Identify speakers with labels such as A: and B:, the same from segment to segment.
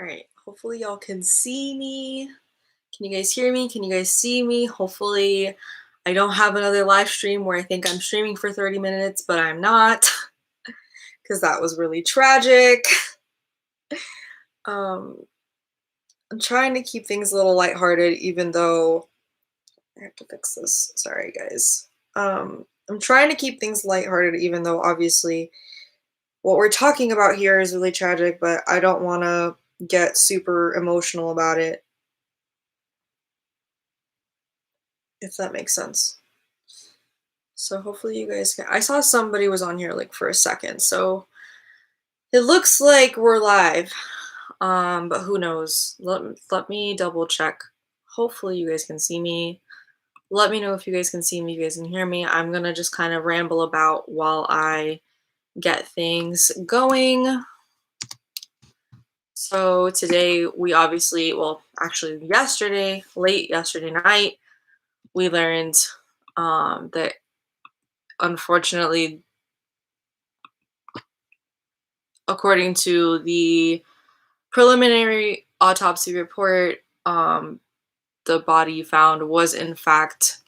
A: All right, hopefully y'all can see me. Can you guys hear me? Can you guys see me? Hopefully I don't have another live stream where I think I'm streaming for 30 minutes, but I'm not because that was really tragic. I'm trying to keep things a little lighthearted, even though I have to fix this. Sorry, guys. I'm trying to keep things lighthearted, even though obviously what we're talking about here is really tragic, but I don't want to get super emotional about it, if that makes sense. So hopefully you guys can. I saw somebody was on here like for a second, so it looks like we're live. But who knows? Let me double check. Hopefully you guys can see me. Let me know if you guys can see me, if you guys can hear me. I'm gonna just kind of ramble about while I get things going. So today we obviously, well, actually yesterday, late yesterday night, we learned that unfortunately, according to the preliminary autopsy report, the body found was in fact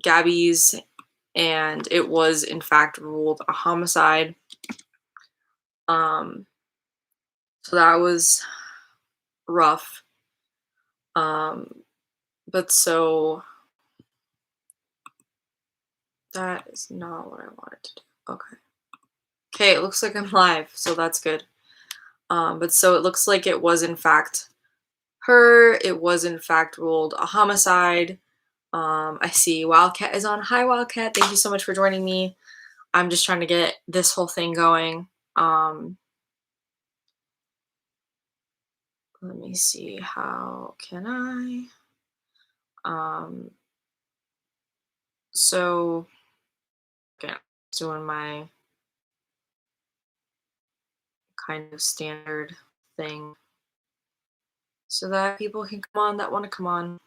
A: Gabby's, and it was in fact ruled a homicide. So that was rough. But so that is not what I wanted to do. Okay. Okay, it looks like I'm live, so that's good. But so it looks like it was in fact her. It was in fact ruled a homicide. I see Wildcat is on. Hi, Wildcat. Thank you so much for joining me. I'm just trying to get this whole thing going. Let me see. How can I? So, okay, I'm doing my kind of standard thing so that people can come on that want to come on.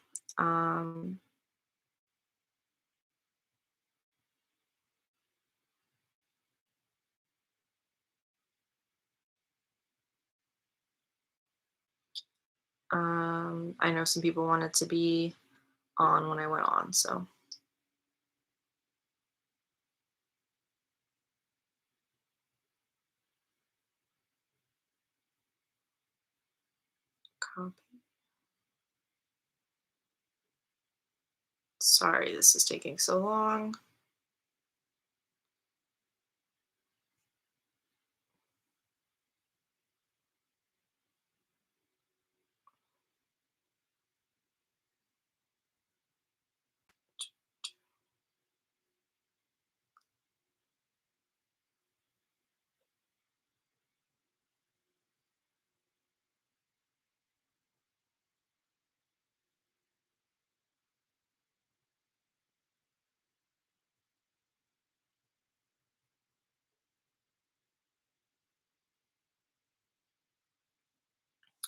A: I know some people wanted to be on when I went on, so. Copy. Sorry, this is taking so long.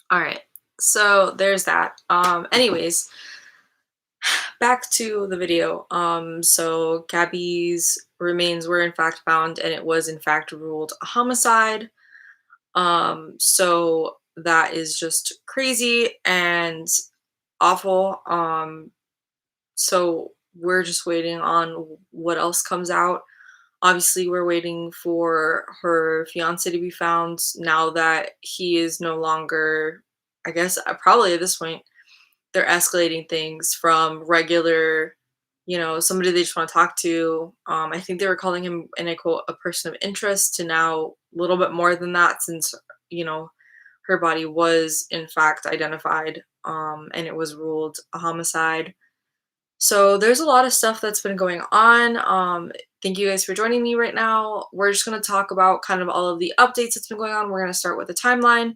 A: All right, so there's that. Anyways, back to the video. So Gabby's remains were in fact found, and it was in fact ruled a homicide. So that is just crazy and awful. So we're just waiting on what else comes out. Obviously, we're waiting for her fiance to be found now that he is no longer, I guess, probably at this point, they're escalating things from regular, somebody they just want to talk to. I think they were calling him, and I quote, a person of interest, to now a little bit more than that, since, her body was in fact identified, and it was ruled a homicide. So there's a lot of stuff that's been going on. Thank you guys for joining me right now. We're just going to talk about kind of all of the updates that's been going on. We're going to start with the timeline.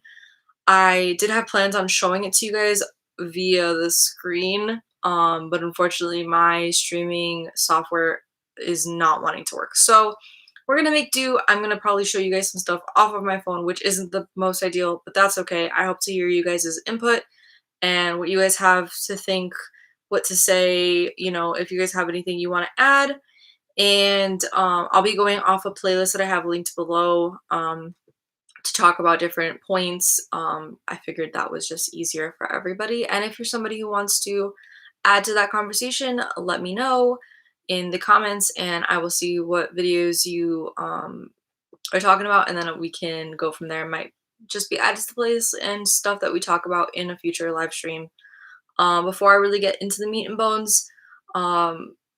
A: I did have plans on showing it to you guys via the screen, but unfortunately my streaming software is not wanting to work. So we're going to make do. I'm going to probably show you guys some stuff off of my phone, which isn't the most ideal, but that's okay. I hope to hear you guys' input and what you guys have to think, what to say, if you guys have anything you want to add. And I'll be going off a playlist that I have linked below, to talk about different points. I figured that was just easier for everybody. And if you're somebody who wants to add to that conversation, let me know in the comments and I will see what videos you are talking about, and then we can go from there. It might just be added to the plays and stuff that we talk about in a future live stream. Before I really get into the meat and bones,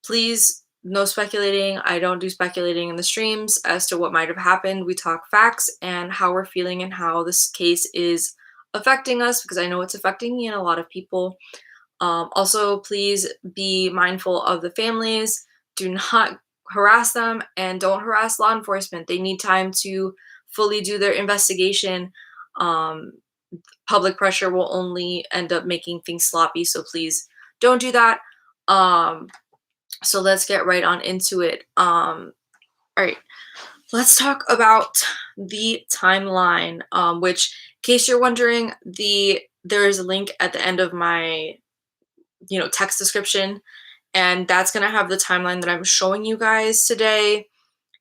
A: please, no speculating. I don't do speculating in the streams as to what might have happened. We talk facts and how we're feeling and how this case is affecting us, because I know it's affecting me and a lot of people. Also, please be mindful of the families. Do not harass them and don't harass law enforcement. They need time to fully do their investigation. Um, Public pressure will only end up making things sloppy, so please don't do that. So let's get right on into it. All right, let's talk about the timeline, which, in case you're wondering, there is a link at the end of my text description, and that's going to have the timeline that I'm showing you guys today,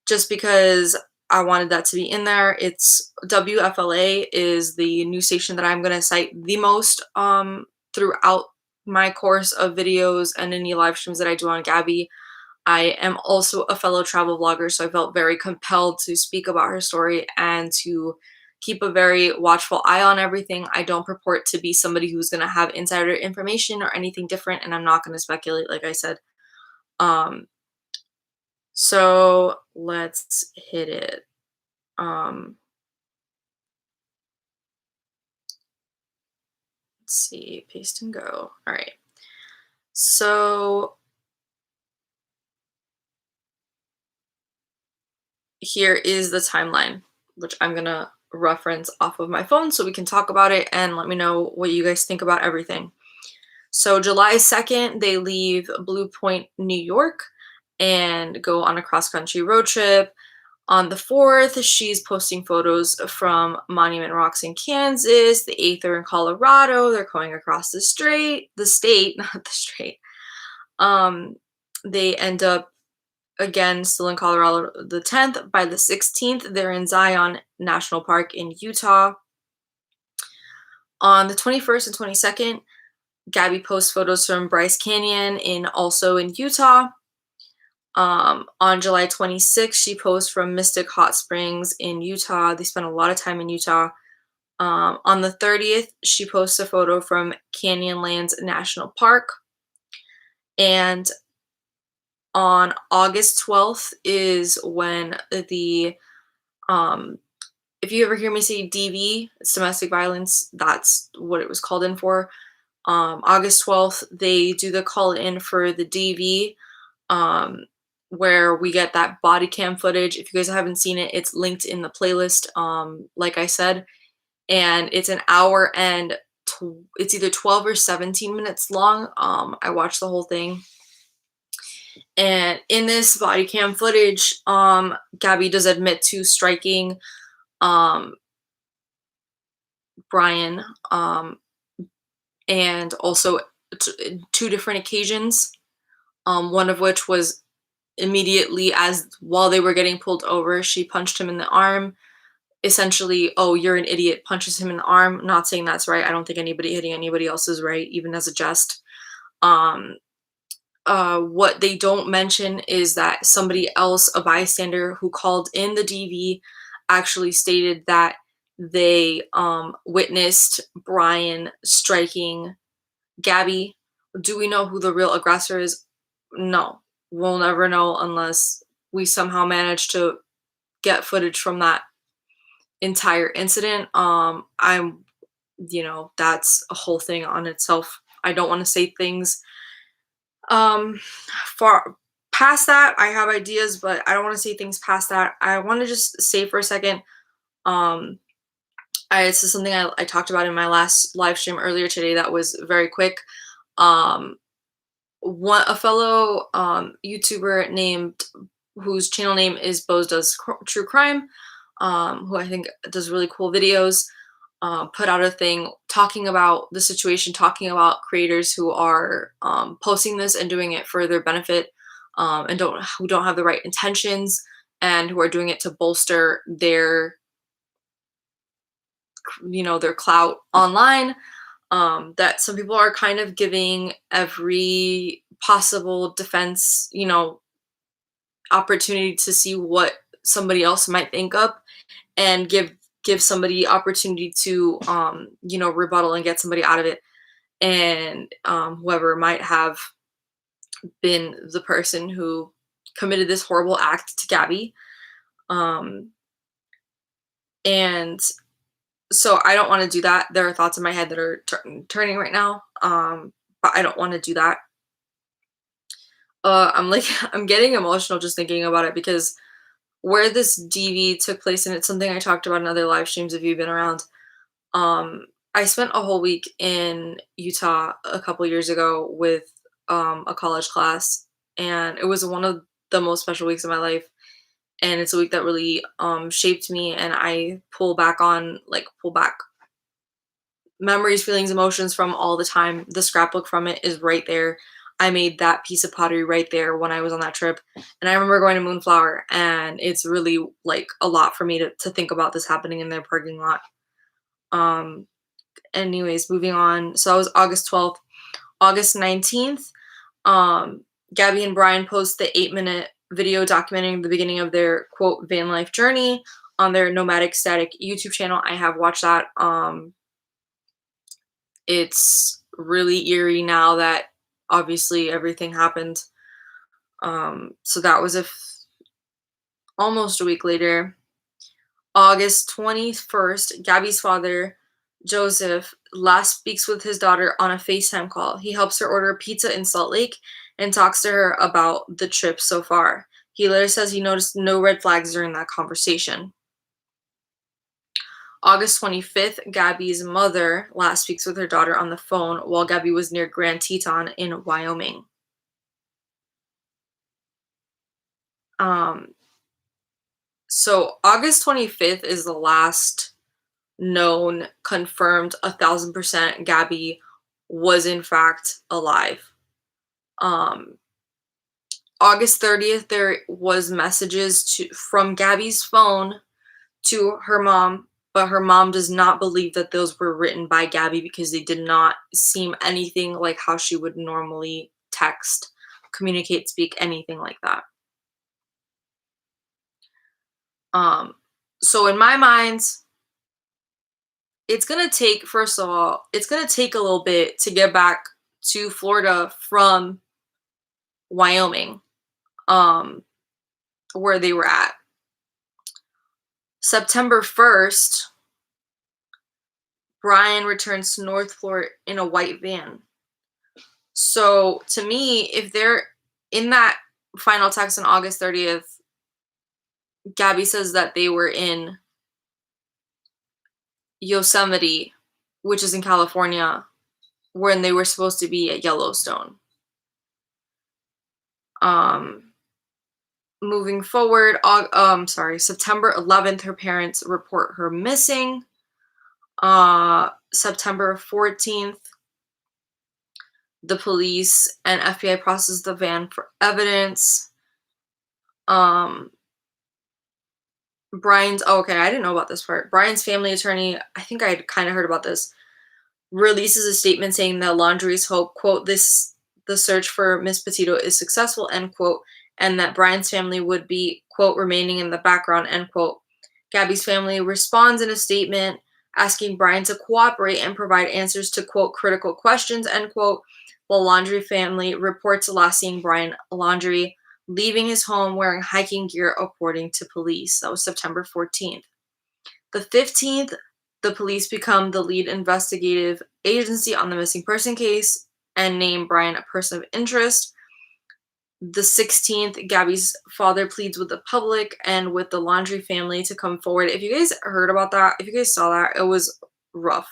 A: just because I wanted that to be in there. It's WFLA is the news station that I'm going to cite the most throughout my course of videos and any live streams that I do on Gaby. I am also a fellow travel vlogger, so I felt very compelled to speak about her story and to keep a very watchful eye on everything. I don't purport to be somebody who's going to have insider information or anything different, and I'm not going to speculate, like I said. So let's hit it. Let's see, paste and go. All right. So here is the timeline, which I'm going to reference off of my phone so we can talk about it and let me know what you guys think about everything. So July 2nd, they leave Blue Point, New York, and go on a cross-country road trip. On the 4th, she's posting photos from Monument Rocks in Kansas. The 8th, they're in Colorado. They're going across the state, not the strait. They end up again still in Colorado the 10th. By the 16th, they're in Zion National Park in Utah. On the 21st and 22nd, Gaby posts photos from Bryce Canyon also in Utah. On July 26th, she posts from Mystic Hot Springs in Utah. They spent a lot of time in Utah. On the 30th, she posts a photo from Canyonlands National Park. And on August 12th is when if you ever hear me say DV, it's domestic violence, that's what it was called in for. August 12th, they do the call in for the DV, where we get that body cam footage. If you guys haven't seen it, it's linked in the playlist, like I said, and it's an hour and it's either 12 or 17 minutes long. I watched the whole thing. And in this body cam footage, Gaby does admit to striking Brian, and also two different occasions, one of which was immediately while they were getting pulled over. She punched him in the arm, essentially, "Oh, you're an idiot," punches him in the arm. Not saying that's right. I don't think anybody hitting anybody else is right, even as a jest. What they don't mention is that somebody else, a bystander who called in the DV, actually stated that they witnessed Brian striking Gaby. Do we know who the real aggressor is? No. We'll never know unless we somehow manage to get footage from that entire incident. That's a whole thing on itself. I don't want to say things far past that. I have ideas, but I don't want to say things past that. I want to just say for a second, this is something I talked about in my last live stream earlier today that was very quick. A fellow YouTuber whose channel name is Bose Does True Crime, who I think does really cool videos, put out a thing talking about the situation, talking about creators who are posting this and doing it for their benefit, and who don't have the right intentions, and who are doing it to bolster their their clout online. That some people are kind of giving every possible defense, opportunity to see what somebody else might think of, and give somebody opportunity to rebuttal and get somebody out of it. And whoever might have been the person who committed this horrible act to Gabby. Um, and so I don't want to do that. There are thoughts in my head that are turning right now, but I don't want to do that. I'm like I'm getting emotional just thinking about it, because where this DV took place, and it's something I talked about in other live streams if you've been around. I spent a whole week in Utah a couple years ago with a college class, and it was one of the most special weeks of my life. And it's a week that really shaped me, and I pull back memories, feelings, emotions from all the time. The scrapbook from it is right there. I made that piece of pottery right there when I was on that trip. And I remember going to Moonflower, and it's really like a lot for me to think about this happening in their parking lot. Um, Anyways, moving on. So that was August 12th. August 19th, Gabby and Brian post the 8-minute video documenting the beginning of their quote van life journey on their Nomadic Static YouTube channel. I have watched that. It's really eerie now that obviously everything happened. So that was almost a week later. August 21st, Gabby's father, Joseph, last speaks with his daughter on a FaceTime call. He helps her order pizza in Salt Lake and talks to her about the trip so far. He later says he noticed no red flags during that conversation. August 25th, Gabby's mother last speaks with her daughter on the phone while Gabby was near Grand Teton in Wyoming. So August 25th is the last known, confirmed 1,000% Gabby was in fact alive. August 30th, there was messages from Gabby's phone to her mom, but her mom does not believe that those were written by Gabby because they did not seem anything like how she would normally text, communicate, speak, anything like that. So in my mind, it's gonna take, first of all, it's gonna take a little bit to get back to Florida from Wyoming, where they were at. September 1st, Brian returns to North Florida in a white van. So to me, if they're in that final text on August 30th, Gabby says that they were in Yosemite, which is in California, when they were supposed to be at Yellowstone. Moving forward, September 11th, her parents report her missing. September 14th, the police and FBI process the van for evidence. I didn't know about this part. Brian's family attorney, I think I had kind of heard about this, releases a statement saying that Laundrie's hope, quote, the search for Miss Petito is successful, end quote, and that Brian's family would be, quote, remaining in the background, end quote. Gabby's family responds in a statement asking Brian to cooperate and provide answers to, quote, critical questions, end quote. The Laundrie family reports last seeing Brian Laundrie leaving his home wearing hiking gear, according to police. That was September 14th. The 15th, the police become the lead investigative agency on the missing person case and name Brian a person of interest. The 16th, Gabby's father pleads with the public and with the Laundrie family to come forward. If you guys heard about that, if you guys saw that, it was rough.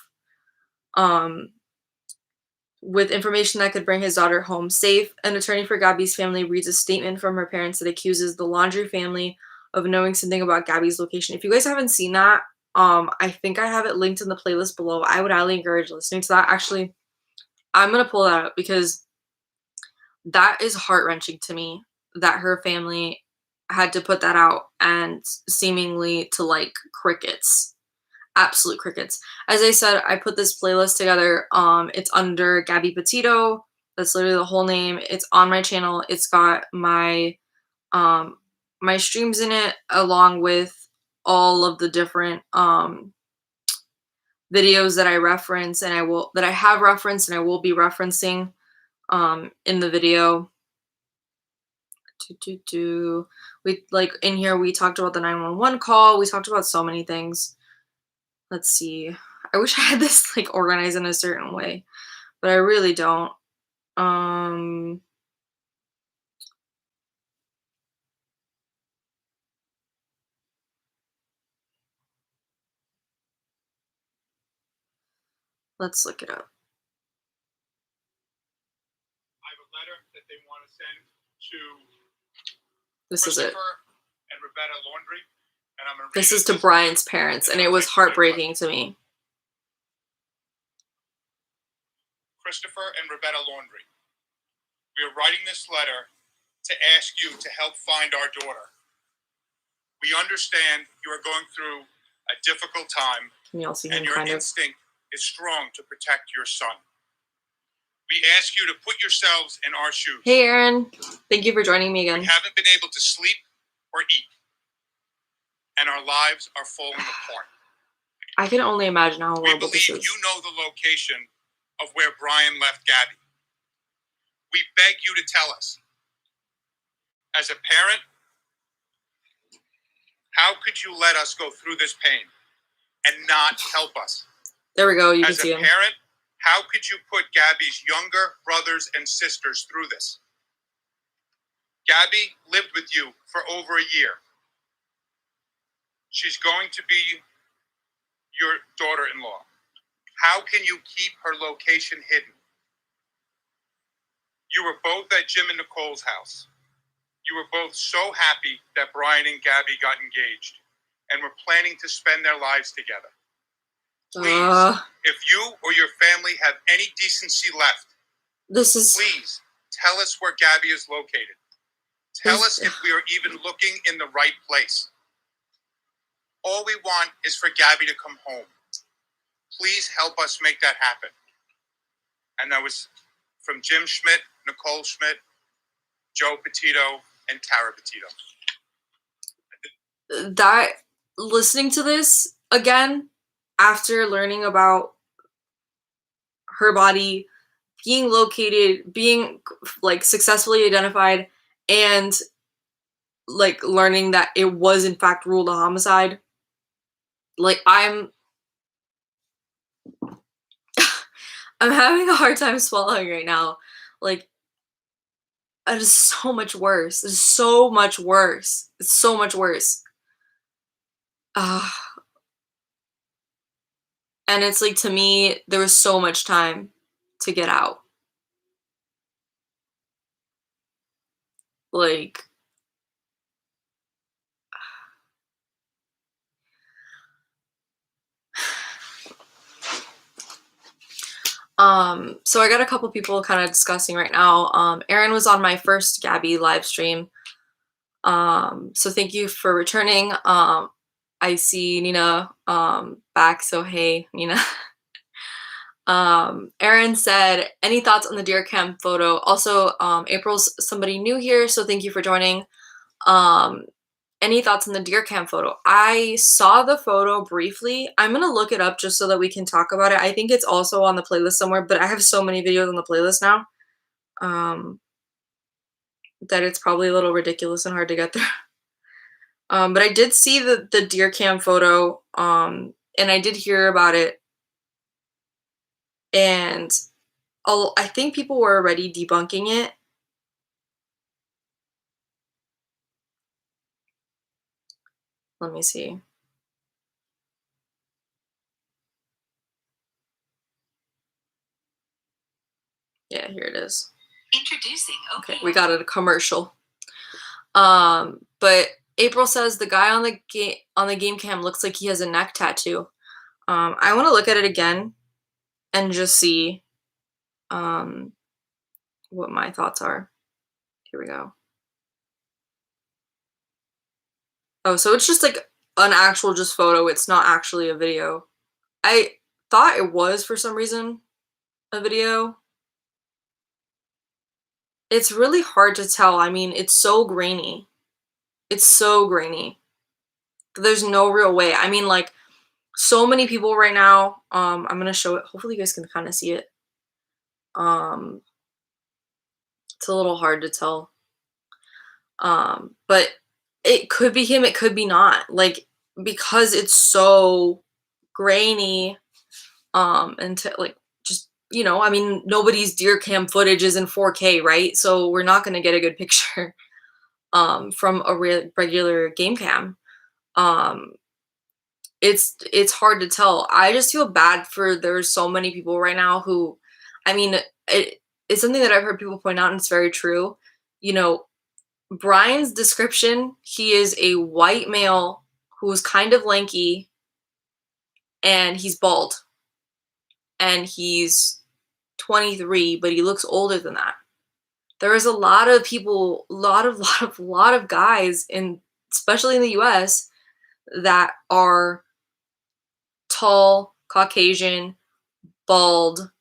A: With information that could bring his daughter home safe, an attorney for Gabby's family reads a statement from her parents that accuses the Laundrie family of knowing something about Gabby's location. If you guys haven't seen that, I think I have it linked in the playlist below. I would highly encourage listening to that. Actually, I'm going to pull that up because that is heart-wrenching to me that her family had to put that out and seemingly to like crickets. absolute crickets. As I said, I put this playlist together. It's under Gabby Petito. That's literally the whole name. It's on my channel. It's got um my streams in it, along with all of the different videos that I reference and I have referenced and I will be referencing in the video. We, like, in here we talked about the 911 call. We talked about so many things. Let's see. I wish I had this like organized in a certain way, but I really don't. Let's look it up.
B: I have a letter that they want to send to
A: This is it.
B: And Roberta Laundrie, and I'm
A: this is to Brian's parents, and it was heartbreaking to me.
B: Christopher and Roberta Laundrie, we are writing this letter to ask you to help find our daughter. We understand you are going through a difficult time, and your instinct is strong to protect your son. We ask you to put yourselves in our shoes.
A: Hey, Aaron. Thank you for joining me again.
B: We haven't been able to sleep or eat, and our lives are falling apart.
A: I can only imagine how horrible this is.
B: We believe you know the location of where Brian left Gabby. We beg you to tell us. As a parent, how could you let us go through this pain and not help us?
A: There we go. You can see him.
B: As a parent, how could you put Gabby's younger brothers and sisters through this? Gabby lived with you for over a year. She's going to be your daughter-in-law. How can you keep her location hidden? You were both at Jim and Nicole's house. You were both so happy that Brian and Gabby got engaged and were planning to spend their lives together. Please, if you or your family have any decency left, please tell us where Gabby is located. Tell us if we are even looking in the right place. All we want is for Gabby to come home. Please help us make that happen. And that was from Jim Schmidt, Nicole Schmidt, Joe Petito, and Tara Petito.
A: That, listening to this again, after learning about her body being located, being like successfully identified, and like learning that it was in fact ruled a homicide, like I'm having a hard time swallowing right now. Like, it is so much worse. It's so much worse. It's so much worse. And it's like, to me, there was so much time to get out. Like, so I got a couple people kind of discussing right now. Aaron was on my first Gabby live stream. So thank you for returning. I see Nina back, so hey, Nina. Aaron said, any thoughts on the deer cam photo? Also, April's somebody new here, so thank you for joining. Any thoughts on the deer cam photo? I saw the photo briefly. I'm gonna look it up just so that we can talk about it. I think it's also on the playlist somewhere, but I have so many videos on the playlist now that it's probably a little ridiculous and hard to get there. But I did see the deer cam photo, and I did hear about it, and I think people were already debunking it. Let me see. Yeah, here it is.
C: Introducing.
A: Okay, we got a commercial. But April says the guy on the game cam looks like he has a neck tattoo. I want to look at it again and just see what my thoughts are. Here we go. Oh, so it's just like an actual just photo. It's not actually a video. I thought it was for some reason a video. It's really hard to tell. I mean, it's so grainy. It's so grainy. There's no real way. I mean, like, so many people right now, I'm gonna show it. Hopefully you guys can kind of see it. Um, it's a little hard to tell. But it could be him, it could be not. Like, because it's so grainy, and like, just, I mean, nobody's deer cam footage is in 4K, right? So we're not gonna get a good picture from a regular game cam. Um, it's hard to tell. I just feel bad for there's so many people right now who, I mean, it's something that I've heard people point out, and it's very true. You know, Brian's description, he is a white male who's kind of lanky and he's bald. And he's 23, but he looks older than that. There is a lot of people, lot of guys in, especially in the US, that are tall, Caucasian, bald,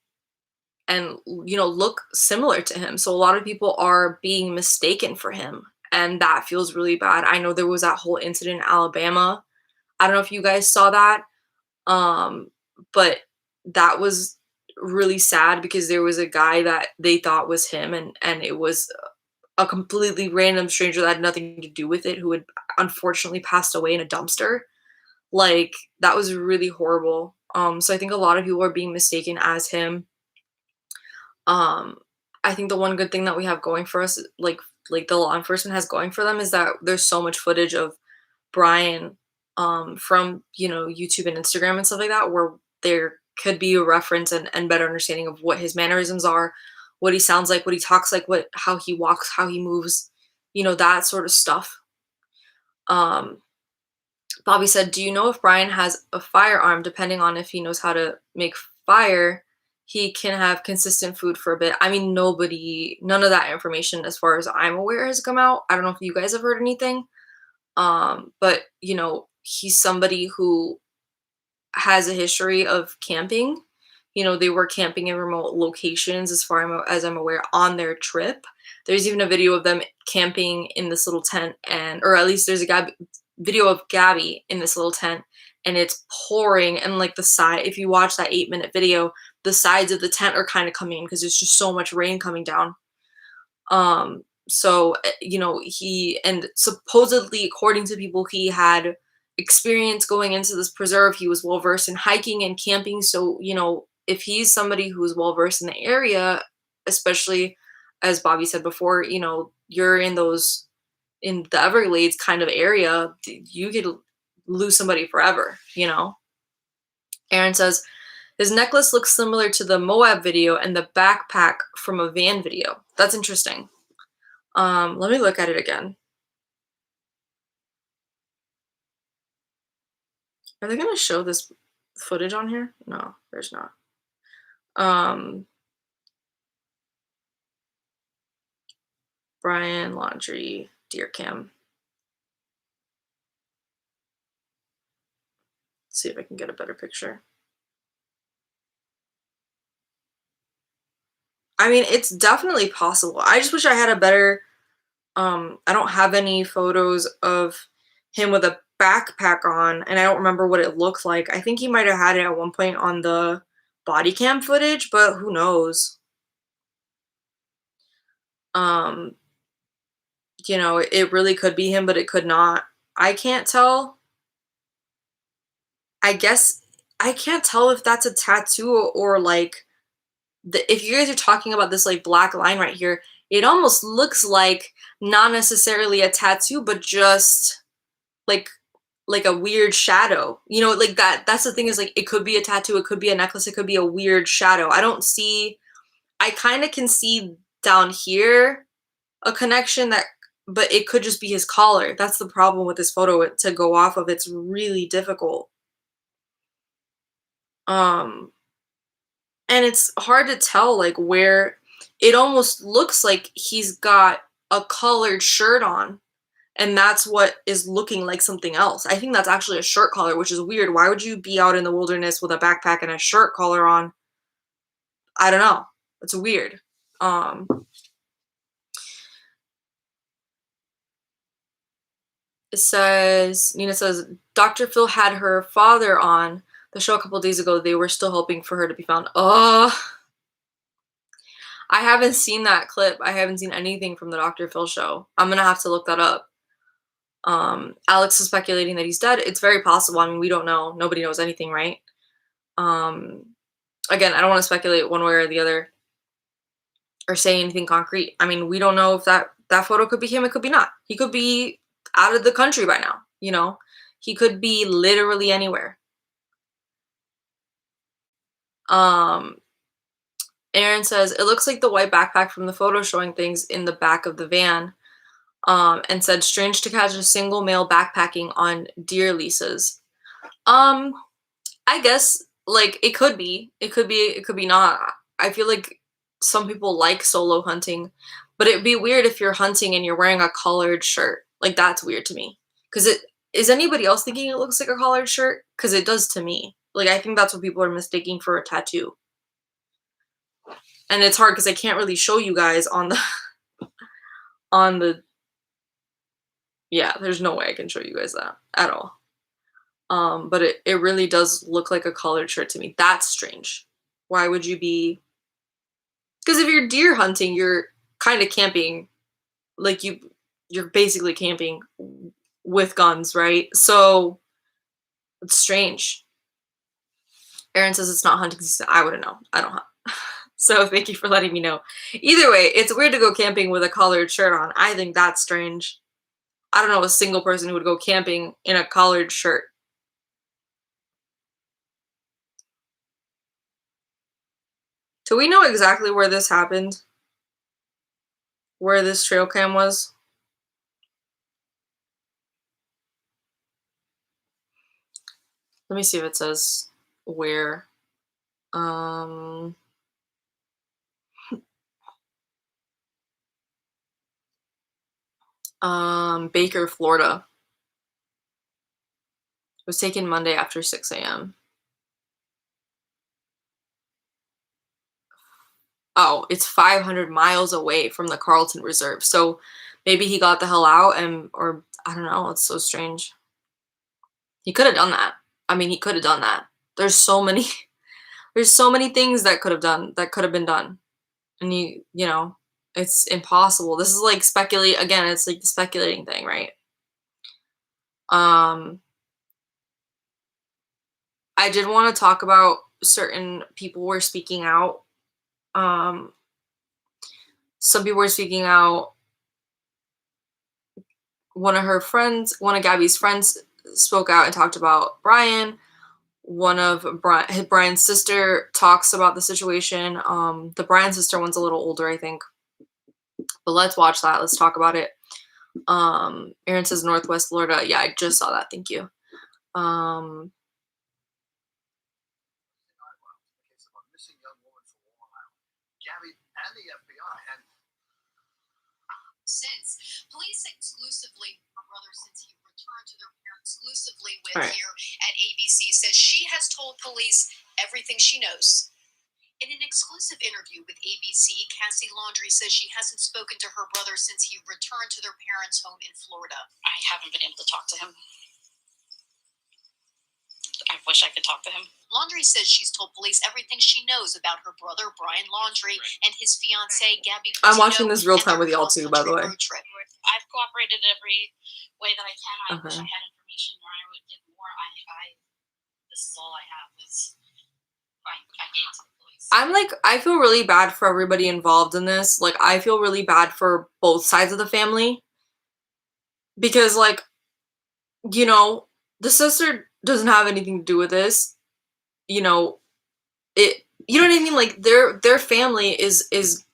A: and look similar to him. So a lot of people are being mistaken for him, and that feels really bad. I know there was that whole incident in Alabama. I don't know if you guys saw that, but that was really sad because there was a guy that they thought was him, and it was a completely random stranger that had nothing to do with it, who had unfortunately passed away in a dumpster. Like, that was really horrible. So I think a lot of people are being mistaken as him. Um, I think the one good thing that we have going for us, like the law enforcement has going for them, is that there's so much footage of Brian, from YouTube and Instagram and stuff like that, where there could be a reference and better understanding of what his mannerisms are, what he sounds like, what he talks like, how he walks, how he moves, that sort of stuff. Um, Bobby said, "Do you know if Brian has a firearm? Depending on if he knows how to make fire, he can have consistent food for a bit." I mean, none of that information, as far as I'm aware, has come out. I don't know if you guys have heard anything. But he's somebody who has a history of camping. They were camping in remote locations, as far as I'm aware, on their trip. There's even a video of them camping in this little tent, or at least there's a video of Gabby in this little tent, and it's pouring, and like if you watch that 8-minute video, the sides of the tent are kind of coming in because there's just so much rain coming down. So he, and supposedly, according to people, he had experience going into this preserve. He was well versed in hiking and camping. So if he's somebody who's well versed in the area, especially as Bobby said before, you're in the Everglades kind of area, you could lose somebody forever. Aaron says, his necklace looks similar to the Moab video and the backpack from a van video. That's interesting. Let me look at it again. Are they gonna show this footage on here? No, there's not. Brian Laundrie deer cam. Let's see if I can get a better picture. I mean, it's definitely possible. I just wish I had a better, I don't have any photos of him with a backpack on, and I don't remember what it looked like. I think he might have had it at one point on the body cam footage, but who knows? It really could be him, but it could not. I can't tell. I guess I can't tell if that's a tattoo, or like, if you guys are talking about this like black line right here, it almost looks like not necessarily a tattoo, but just like a weird shadow. Like that's the thing, is like, it could be a tattoo, it could be a necklace, it could be a weird shadow. I kind of can see down here a connection, but it could just be his collar. That's the problem with this photo to go off of. It's really difficult. And it's hard to tell, like, where it almost looks like he's got a colored shirt on, And that's what is looking like something else. I think that's actually a shirt collar, which is weird. Why would you be out in the wilderness with a backpack and a shirt collar on? I don't know. It's weird. It says, Nina says, Dr. Phil had her father on the show a couple days ago. They were still hoping for her to be found. Oh, I haven't seen that clip. I haven't seen anything from the Dr. Phil show. I'm going to have to look that up. Alex is speculating that he's dead. It's very possible. I mean, we don't know. Nobody knows anything, right? Again, I don't want to speculate one way or the other or say anything concrete. I mean, we don't know if that photo could be him. It could be not. He could be out of the country by now, you know? He could be literally anywhere. Aaron says, it looks like the white backpack from the photo showing things in the back of the van. And said, strange to catch a single male backpacking on deer leases. I guess, like, it could be. It could be not. I feel like some people like solo hunting, but it'd be weird if you're hunting and you're wearing a collared shirt. Like, that's weird to me. Because is anybody else thinking it looks like a collared shirt? Because it does to me. Like, I think that's what people are mistaking for a tattoo. And it's hard because I can't really show you guys on the yeah, there's no way I can show you guys that at all. But it really does look like a collared shirt to me. That's strange. Why would you be? Because if you're deer hunting, you're kind of camping, like you're basically camping with guns, right? So it's strange. Aaron says it's not hunting season. I wouldn't know. I don't hunt. So thank you for letting me know. Either way, it's weird to go camping with a collared shirt on. I think that's strange. I don't know a single person who would go camping in a collared shirt. Do we know exactly where this happened? Where this trail cam was? Let me see if it says where. Baker, Florida. It was taken Monday after 6 a.m. Oh, it's 500 miles away from the Carlton Reserve. So maybe he got the hell out or I don't know. It's so strange. He could have done that. I mean, he could have done that. There's so many things that could have been done. And you know, it's impossible. This is like it's like the speculating thing, right? I did want to talk about certain people were speaking out. Some people were speaking out. One of Gabby's friends spoke out and talked about Brian. One of Brian's sister talks about the situation. The Brian sister one's a little older, I think. But let's watch that. Let's talk about it. Aaron says Northwest Florida. Yeah, I just saw that. Thank you.
C: Since police exclusively her brother since he returned to their parents exclusively with here at ABC says she has told police everything she knows. In an exclusive interview with ABC, Cassie Laundrie says she hasn't spoken to her brother since he returned to their parents' home in Florida.
D: I haven't been able to talk to him. I wish I could talk to him.
C: Laundrie says she's told police everything she knows about her brother, Brian Laundrie, and his fiancée, Gabby Petito.
A: I'm watching this real time with y'all too, by the way.
D: I've cooperated every way that I can. I wish I had information where I would give more. This is all I have. I gave to the police.
A: I feel really bad for everybody involved in this. Like, I feel really bad for both sides of the family. Because, like, you know, the sister doesn't have anything to do with this. You know, you know what I mean? Like, their family is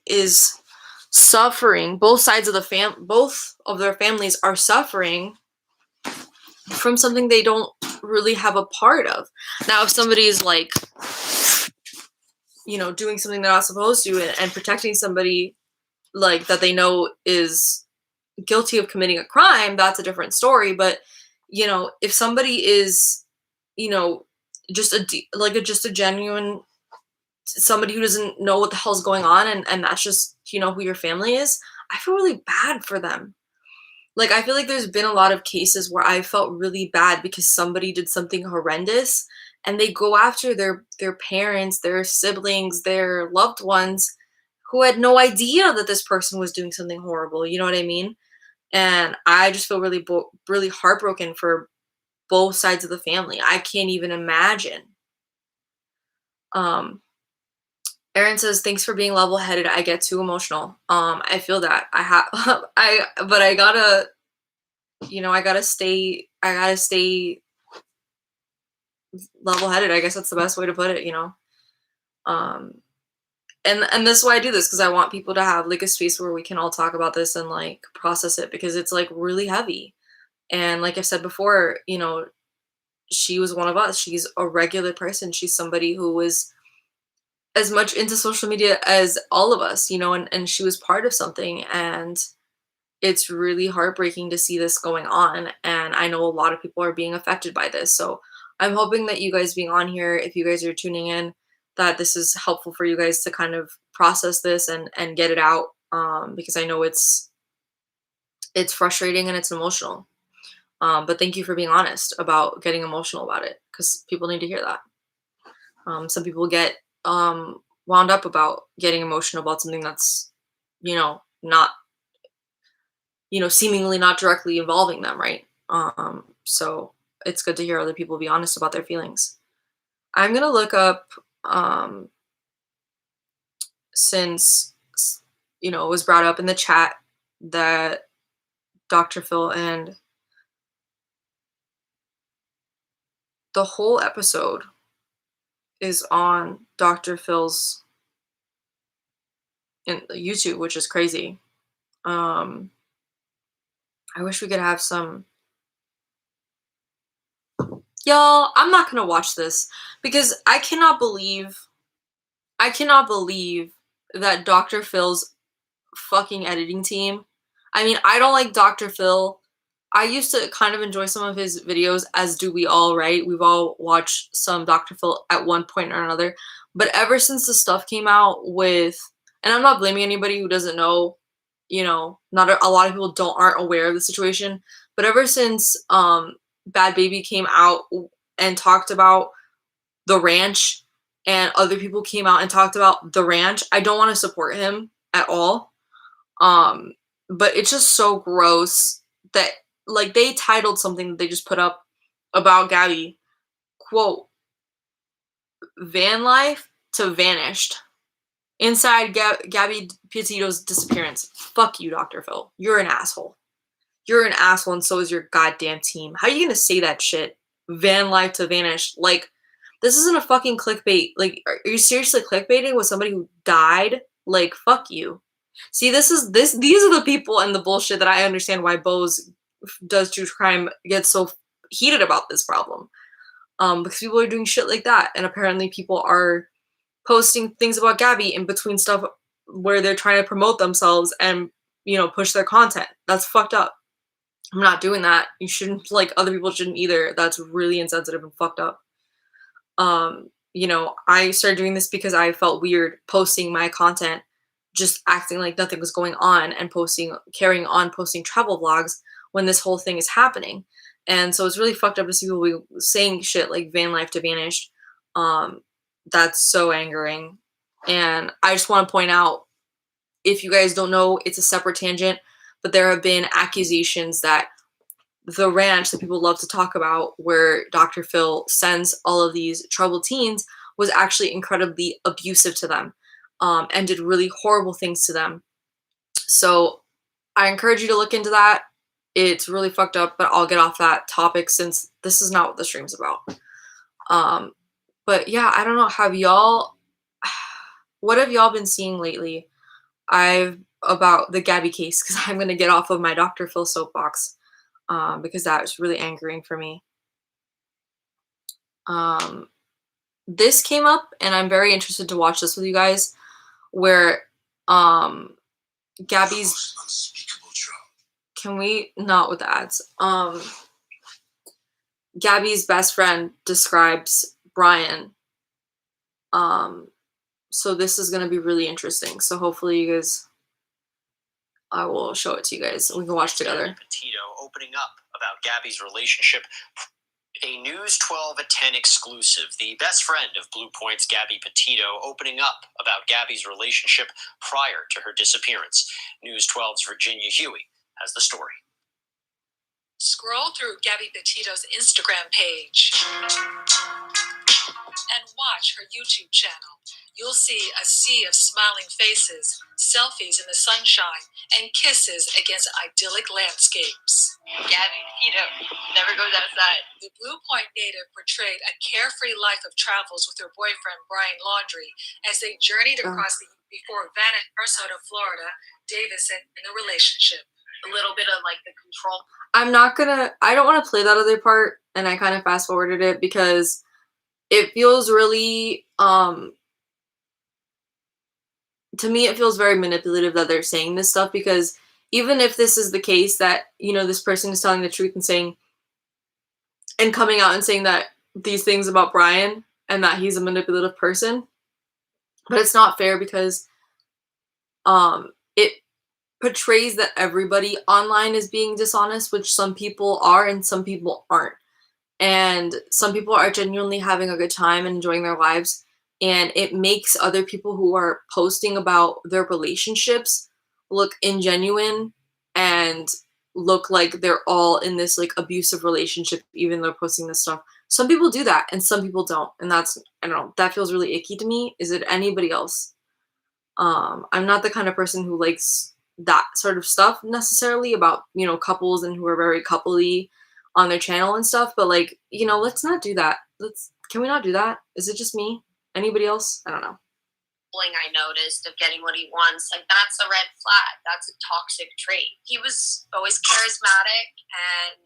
A: suffering. Both of their families are suffering from something they don't really have a part of. Now, if somebody's like, you know, doing something they're not supposed to and protecting somebody like that they know is guilty of committing a crime, that's a different story. But, you know, if somebody is, you know, just a genuine somebody who doesn't know what the hell's going on, and that's just, you know, who your family is, I feel really bad for them. Like, I feel like there's been a lot of cases where I felt really bad because somebody did something horrendous and they go after their parents, their siblings, their loved ones who had no idea that this person was doing something horrible. You know what I mean? And I just feel really heartbroken for both sides of the family. I can't even imagine. Um, Erin says, "Thanks for being level-headed. I get too emotional." I feel that. But I gotta, you know, I gotta stay level-headed. I guess that's the best way to put it, you know. And this is why I do this, because I want people to have like a space where we can all talk about this and like process it, because it's like really heavy. And like I've said before, you know, she was one of us. She's a regular person. She's somebody who was as much into social media as all of us, you know, and she was part of something. And it's really heartbreaking to see this going on. And I know a lot of people are being affected by this. So I'm hoping that you guys being on here, if you guys are tuning in, that this is helpful for you guys to kind of process this and get it out. Because I know it's frustrating and it's emotional. But thank you for being honest about getting emotional about it, because people need to hear that. Some people get wound up about getting emotional about something that's, you know, not, you know, seemingly not directly involving them, right? So it's good to hear other people be honest about their feelings. I'm gonna look up, since, you know, it was brought up in the chat that Dr. Phil, and the whole episode is on Dr. Phil's in YouTube, which is crazy. I wish we could have some. Y'all, I'm not gonna watch this because I cannot believe that Dr. Phil's fucking editing team. I mean, I don't like Dr. Phil. I used to kind of enjoy some of his videos, as do we all, right? We've all watched some Dr. Phil at one point or another. But ever since the stuff came out with, and I'm not blaming anybody who doesn't know, you know, not a lot of people aren't aware of the situation. But ever since Bad Baby came out and talked about the ranch, and other people came out and talked about the ranch, I don't want to support him at all. But it's just so gross that, like, they titled something that they just put up about Gaby, quote, "Van life to vanished. Inside Gabby Petito's disappearance." Fuck you, Dr. Phil. You're an asshole. You're an asshole, and so is your goddamn team. How are you gonna say that shit? Van life to vanish. Like, this isn't a fucking clickbait. Like, are you seriously clickbaiting with somebody who died? Like, fuck you. See, these are the people and the bullshit that I understand why Bose does true crime gets so heated about this problem. Because people are doing shit like that, and apparently people are posting things about Gaby in between stuff where they're trying to promote themselves and, you know, push their content. That's fucked up. I'm not doing that. You shouldn't, like, other people shouldn't either. That's really insensitive and fucked up. You know, I started doing this because I felt weird posting my content, just acting like nothing was going on, and carrying on posting travel vlogs when this whole thing is happening. And so it's really fucked up to see people saying shit like van life to vanished. That's so angering. And I just want to point out, if you guys don't know, it's a separate tangent, but there have been accusations that the ranch that people love to talk about, where Dr. Phil sends all of these troubled teens, was actually incredibly abusive to them, and did really horrible things to them. So I encourage you to look into that. It's really fucked up, but I'll get off that topic since this is not what the stream's about. But yeah, I don't know. What have y'all been seeing lately? About the Gaby case, because I'm going to get off of my Dr. Phil soapbox, because that was really angering for me. This came up, and I'm very interested to watch this with you guys, where Gaby's Can we not with the ads? Gabby's best friend describes Brian. So this is gonna be really interesting. So hopefully you guys, I will show it to you guys and we can watch together.
C: Gabby Petito opening up about Gabby's relationship. A News 12 at 10 exclusive. The best friend of Blue Point's Gabby Petito opening up about Gabby's relationship prior to her disappearance. News 12's Virginia Huey has the story.
E: Scroll through Gabby Petito's Instagram page and watch her YouTube channel. You'll see a sea of smiling faces, selfies in the sunshine, and kisses against idyllic landscapes.
F: Gabby Petito never goes outside.
E: The Blue Point native portrayed a carefree life of travels with her boyfriend, Brian Laundrie, as they journeyed across the before vanished Sarasota, Florida, Davis in the relationship.
F: A little bit of like the control.
A: I don't want to play that other part, and I kind of fast forwarded it because it feels really, to me, it feels very manipulative that they're saying this stuff, because even if this is the case that, you know, this person is telling the truth and saying, and coming out and saying that these things about Brian and that he's a manipulative person, but it's not fair because it portrays that everybody online is being dishonest, which some people are and some people aren't. And some people are genuinely having a good time and enjoying their lives. And it makes other people who are posting about their relationships look ingenuine and look like they're all in this like abusive relationship, even though they're posting this stuff. Some people do that and some people don't. And that's, I don't know, that feels really icky to me. Is it anybody else? I'm not the kind of person who likes that sort of stuff necessarily about, you know, couples and who are very coupley on their channel and stuff, but like, you know, let's not do that. Can we not do that? Is it just me? Anybody else? I don't know.
F: I noticed of getting what he wants, like that's a red flag. That's a toxic trait. He was always charismatic and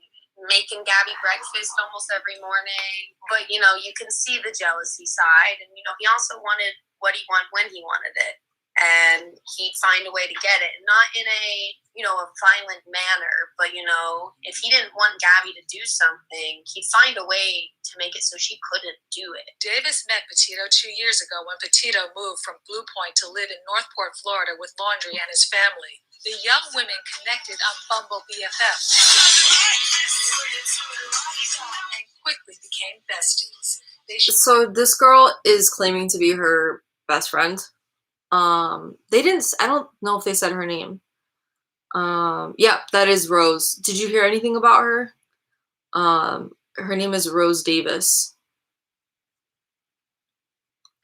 F: making Gabby breakfast almost every morning, but you know, you can see the jealousy side, and you know, he also wanted what he wanted when he wanted it, and he'd find a way to get it, not in a, you know, a violent manner, but you know, if he didn't want Gabby to do something, he'd find a way to make it so she couldn't do it.
E: Davis met Petito 2 years ago when Petito moved from Blue Point to live in Northport, Florida with Laundrie and his family. The young women connected on Bumble BFF and quickly became besties.
A: So this girl is claiming to be her best friend. They didn't, I don't know if they said her name. Yeah, that is Rose. Did you hear anything about her? Her name is Rose Davis.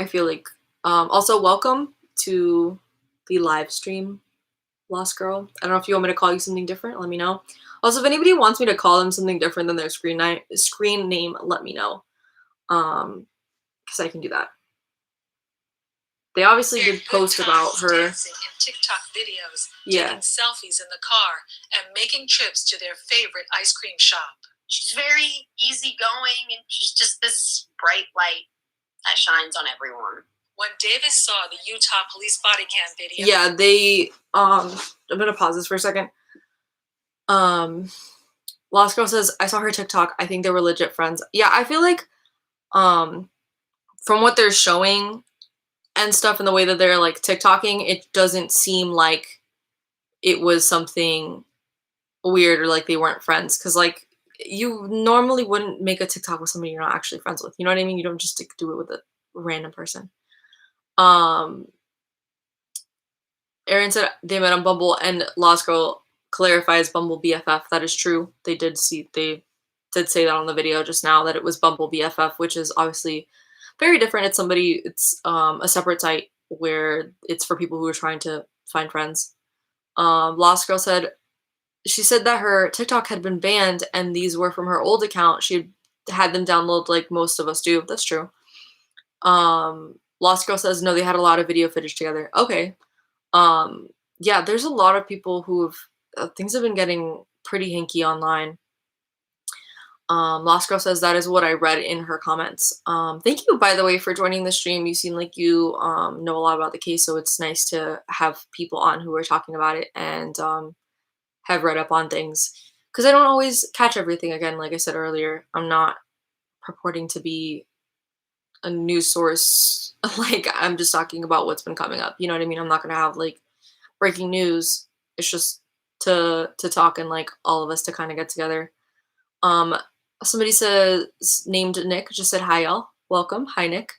A: I feel like, also welcome to the live stream, Lost Girl. I don't know if you want me to call you something different, let me know. Also, if anybody wants me to call them something different than their screen name, let me know. Because I can do that. They obviously did post about her.
E: Dancing in TikTok videos,
A: Yeah.
E: taking selfies in the car, and making trips to their favorite ice cream shop.
F: She's very easygoing, and she's just this bright light that shines on everyone.
E: When Davis saw the Utah police body cam video,
A: Yeah, they, I'm gonna pause this for a second. Lost Girl says, I saw her TikTok. I think they were legit friends. Yeah, I feel like, from what they're showing and stuff and the way that they're like TikToking, it doesn't seem like it was something weird or like they weren't friends. Cause like you normally wouldn't make a TikTok with somebody you're not actually friends with. You know what I mean? You don't just do it with a random person. Aaron said they met on Bumble, and Lost Girl clarifies Bumble BFF. That is true. They did say that on the video just now, that it was Bumble BFF, which is obviously very different. It's a separate site where it's for people who are trying to find friends. Lost Girl said, she said that her TikTok had been banned and these were from her old account. She had them download like most of us do. That's true. Lost Girl says, no, they had a lot of video footage together. Okay. Yeah, there's a lot of people who have, things have been getting pretty hinky online. Lost Girl says, that is what I read in her comments. Thank you, by the way, for joining the stream. You seem like you know a lot about the case, so it's nice to have people on who are talking about it and have read up on things because I don't always catch everything. Again, like I said earlier, I'm not purporting to be a news source. Like, I'm just talking about what's been coming up. You know what I mean? I'm not gonna have like breaking news. It's just to talk and like all of us to kind of get together. Um, Somebody says named Nick just said hi y'all. Welcome. Hi Nick.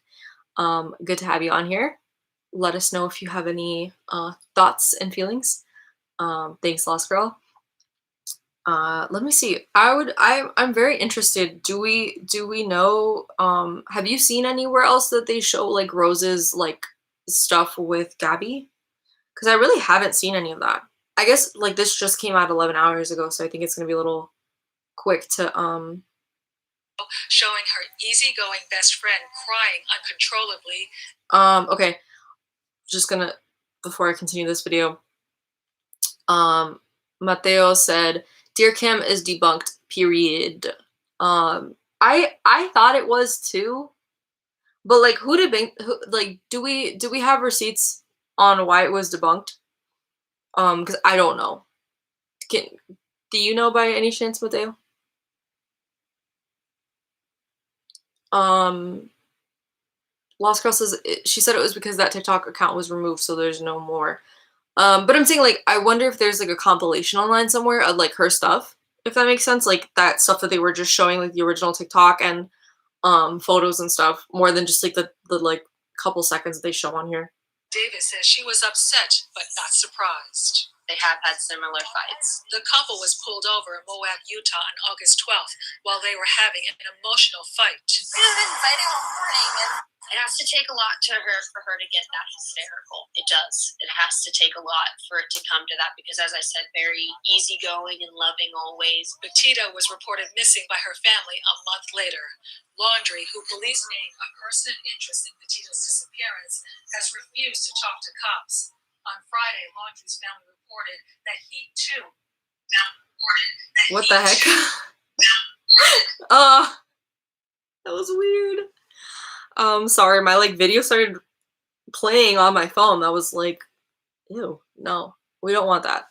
A: Good to have you on here. Let us know if you have any thoughts and feelings. Thanks, Lost Girl. Let me see. I'm very interested. Do we know, have you seen anywhere else that they show like Rose's like stuff with Gaby? Because I really haven't seen any of that. I guess like this just came out 11 hours ago, so I think it's gonna be a little quick to
E: showing her easygoing best friend crying uncontrollably.
A: Okay. Just gonna, before I continue this video, Mateo said, "Dear Kim is debunked, period." I thought it was too, but like do we have receipts on why it was debunked? Because I don't know. Do you know by any chance, Mateo? Lost Girl says she said it was because that TikTok account was removed, so there's no more. But I'm saying, like, I wonder if there's like a compilation online somewhere of like her stuff, if that makes sense, like that stuff that they were just showing, like the original TikTok and photos and stuff, more than just like the like couple seconds that they show on here.
E: Davis says she was upset but not surprised.
F: They have had similar fights.
E: The couple was pulled over in Moab, Utah on August 12th while they were having an emotional fight.
F: We've been fighting all morning, and it has to take a lot for her to get that hysterical. It does. It has to take a lot for it to come to that because, as I said, very easygoing and loving always.
E: Petito was reported missing by her family a month later. Laundrie, who police named a person of interest in Petito's disappearance, has refused to talk to cops. On Friday, Laundrie's family reported that he too.
A: What the heck? That was weird. Sorry, my like video started playing on my phone. That was like, ew, no, we don't want that.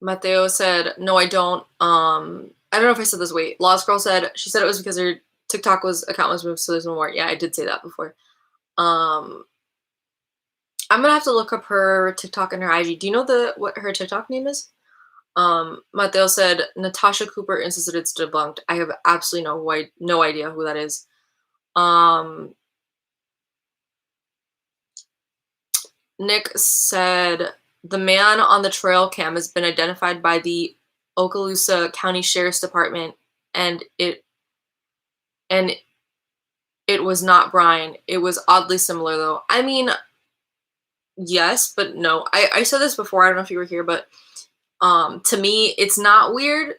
A: Mateo said, no, I don't. I don't know if I said this. Wait, Lost Girl said, she said it was because her TikTok account was moved, so there's no more. Yeah, I did say that before. I'm gonna have to look up her TikTok and her IG. Do you know what her TikTok name is? Mateo said, Natasha Cooper insisted it's debunked. I have absolutely no idea who that is. Nick said, the man on the trail cam has been identified by the Okaloosa County Sheriff's Department, and it was not Brian. It was oddly similar, though. I mean, yes, but no. I said this before. I don't know if you were here, but to me, it's not weird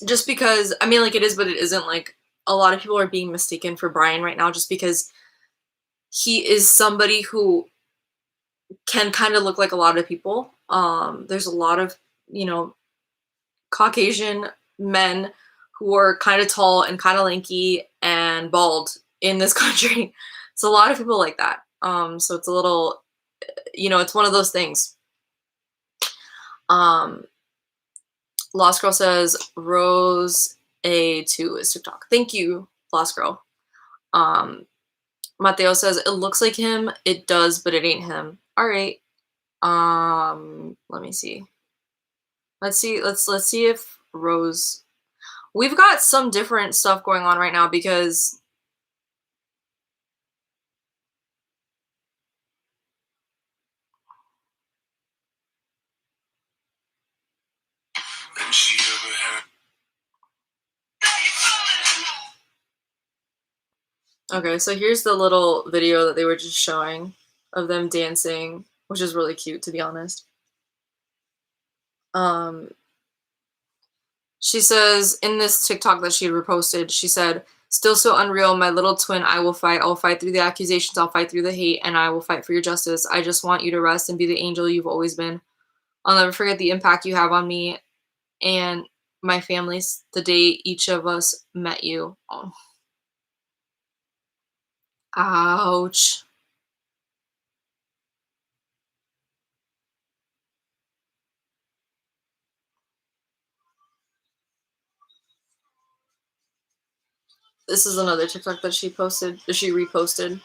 A: just because, I mean, like, it is, but it isn't. Like, a lot of people are being mistaken for Brian right now just because he is somebody who can kind of look like a lot of people. There's a lot of, Caucasian men who are kind of tall and kind of lanky and bald in this country. It's a lot of people like that. So it's a little, it's one of those things. Lost Girl says Rose A2 is TikTok. Thank you, Lost Girl. Mateo says it looks like him. It does, but it ain't him. All right. Let me see. Let's see if Rose. We've got some different stuff going on right now because okay, so here's the little video that they were just showing of them dancing, which is really cute, to be honest. She says in this TikTok that she had reposted, she said, still so unreal, my little twin, I will fight through the accusations, I'll fight through the hate, and I will fight for your justice. I just want you to rest and be the angel you've always been. I'll never forget the impact you have on me and my family's the day each of us met you. Oh. Ouch. This is another TikTok that she reposted.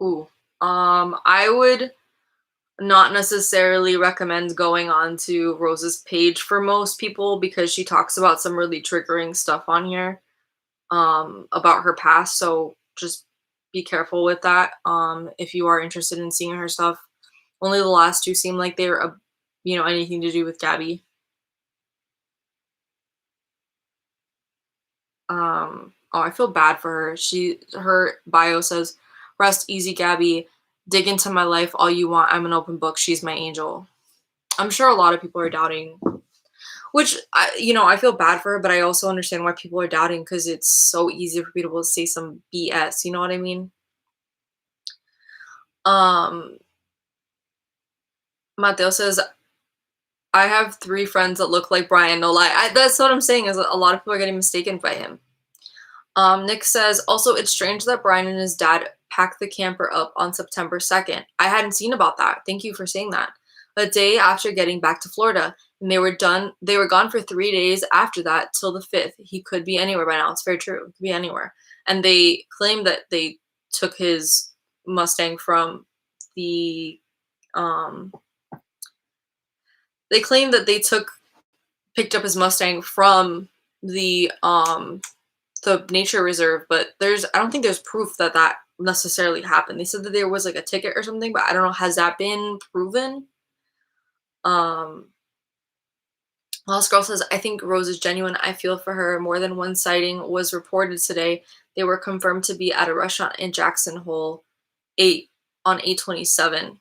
A: Ooh. I would not necessarily recommend going on to Rose's page for most people because she talks about some really triggering stuff on here about her past, so just be careful with that if you are interested in seeing her stuff. Only the last two seem like they're anything to do with Gabby. Oh, I feel bad for her. Her bio says, "Rest easy, Gabby. Dig into my life all you want. I'm an open book. She's my angel." I'm sure a lot of people are doubting, which I feel bad for her, but I also understand why people are doubting because it's so easy for people to say some BS. You know what I mean? Um, Mateo says, "I have 3 friends that look like Brian. No lie." That's what I'm saying. Is a lot of people are getting mistaken by him. Nick says, also, it's strange that Brian and his dad packed the camper up on September 2nd. I hadn't seen about that. Thank you for saying that. A day after getting back to Florida, and they were gone for 3 days after that till the 5th. He could be anywhere by now. It's very true. He could be anywhere. And they claim that they took his Mustang from the, they claim that they picked up his Mustang from the nature reserve, but I don't think there's proof that that necessarily happened. They said that there was like a ticket or something, but I don't know, has that been proven? Lost Girl says, I think Rose is genuine. I feel for her. More than one sighting was reported today. They were confirmed to be at a restaurant in Jackson Hole 8 on 8/27.